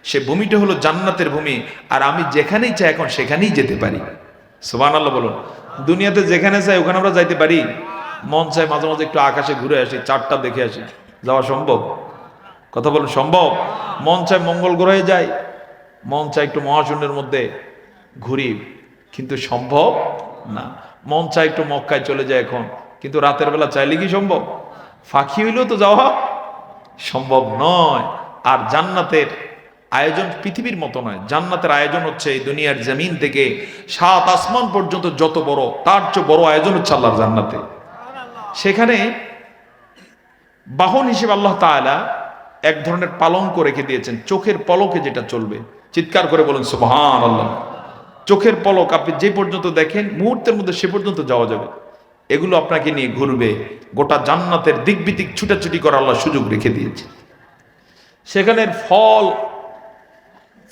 সে ভূমিটা হলো জান্নাতের ভূমি, আর আমি যেখানেই চাই এখন সেখানেই যেতে পারি। সুবহানাল্লাহ বলুন। দুনিয়াতে যেখানে চাই ওখানে আমরা যাইতে পারি? মন চাই মাঝে মাঝে একটু আকাশে ঘুরে আসি, চাঁদটা দেখে আসি, যাওয়া সম্ভব? কথা বলুন, সম্ভব? মন চাই মঙ্গল গ্রহে যাই, মন চাই একটু মহাশূন্যের মধ্যে ঘুরি, কিন্তু সম্ভব না। মন চাই একটু মক্কায় চলে যায় এখন, কিন্তু রাতের বেলা চাইলে কি সম্ভব? ফাঁকি হইলেও তো যাওয়া সম্ভব নয়। আর জান্নাতের আয়োজন পৃথিবীর মতো নয়। জান্নাতের আয়োজন হচ্ছে এই দুনিয়ার জমিন থেকে 7 আসমান পর্যন্ত যত বড়, তার চেয়ে বড় আয়োজন হচ্ছে আল্লাহর জান্নাতে। সেখানে বাহন হিসেবে আল্লাহ তাআলা এক ধরনের পালঙ্ক রেখে দিয়েছেন, চোখের পলকে যেটা চলবে। চিৎকার করে বলুন সুবহানাল্লাহ। চোখের পলক, আপনি যে পর্যন্ত দেখেন মুহূর্তের মধ্যে সে পর্যন্ত যাওয়া যাবে। এগুলো আপনাকে নিয়ে ঘুরবে। গোটা জান্নাতের দিক বিদিক ছুটাছুটি করার আল্লাহ সুযোগ রেখে দিয়েছে। সেখানের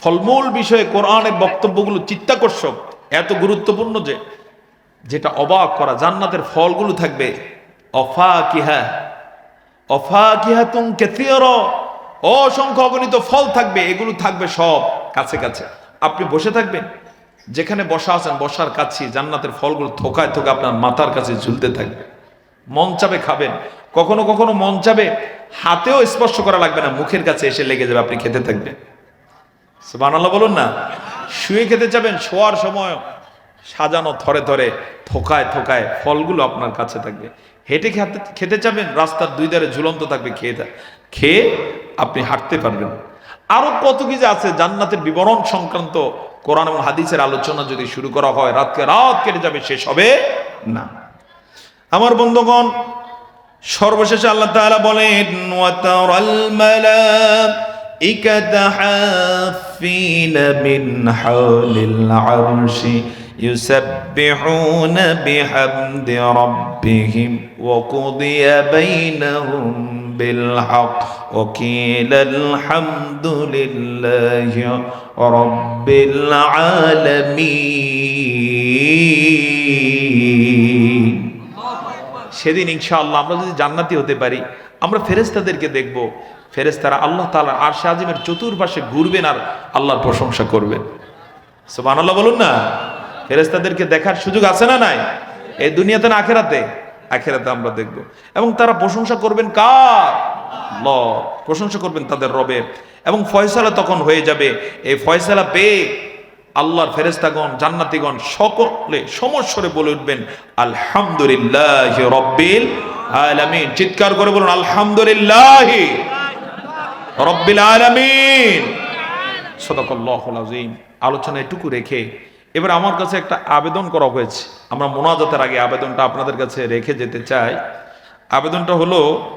ফলমূল বিষয়ে কোরআনের বক্তব্যগুলো চিত্তাকর্ষক, এত গুরুত্বপূর্ণ যে যেটা অবাক করা। জান্নাতের ফলগুলো থাকবে অফাকিহাতুন কাসীরা, অসংখ্য অগণিত ফল থাকবে। এগুলো থাকবে সব কাছে কাছে। আপনি বসে থাকবেন, যেখানে বসা আছেন বসার কাছে জান্নাতের ফলগুলো থোকায় থোকা আপনার মাথার কাছে ঝুলতে থাকবে। মন চাবে খাবেন, কখনো কখনো মন চাবে হাতেও স্পর্শ করা লাগবে না, মুখের কাছে এসে লেগে যাবে, আপনি খেতে থাকবেন। সুবহানাল্লাহ বলুন না। শুয়ে খেতে যাবেন, শোয়ার সময় সাজানো থরে থরে থোকায় থোকায় ফলগুলো আপনার কাছে থাকবে। হেঁটে খেতে যাবেন, রাস্তার দুই ধারে ঝুলন্ত থাকবে, খেয়ে আপনি হাঁটতে পারবেন। আরো কত কিছু আছে জান্নাতের বিবরণ সংক্রান্ত। কোরআন এবং হাদিসের আলোচনা যদি শুরু করা হয় রাত কেটে যাবে, শেষ হবে না। আমার বন্ধুগণ, সর্বশেষে আল্লাহ তাআলা বলেন, ওয়া তারাল মালাইকাতা হাফিনা মিন হাওলিল আরশি ইউসাব্বিহুনা বিহামদি রাব্বিহিম ওয়া কুদিয়া বাইনাহুম বিল হক ওয়া কিলাল হামদুলিল্লাহি রাব্বিল আলামিন। সেদিন ইনশাআল্লাহ আমরা যদি জান্নাতি হতে পারি, আমরা ফেরেশতাদেরকে দেখব। ফেরেশতারা আল্লাহ তাআলার আরশ আজিমের চতুর্পাশে ঘুরবেন আর আল্লাহর প্রশংসা করবেন। সুবহানাল্লাহ বলুন না। ফেরেশতাদেরকে দেখার সুযোগ আছে না নাই? এই দুনিয়াতে না আখিরাতে? আখিরাতে আমরা দেখব। এবং তারা প্রশংসা করবেন কার? আল্লাহ। প্রশংসা করবেন তাদের রবের। এবং ফয়সালা তখন হয়ে যাবে। এই ফয়সালা পেয়ে আল্লাহর ফেরেশতাগণ, জান্নাতীগণ সকলে সমস্বরে বলে উঠবেন, আলহামদুলিল্লাহি রাব্বিল আলামিন। চিৎকার করে বলুন, আলহামদুলিল্লাহি রাব্বিল আলামিন। সাদাকাল্লাহুল আযীম। আলোচনা এটুকু রেখে এবার আমার কাছে একটা আবেদন করা হয়েছে। আমরা মোনাজাতের আগে আবেদনটা আপনাদের কাছে রেখে যেতে চাই। আবেদনটা হলো,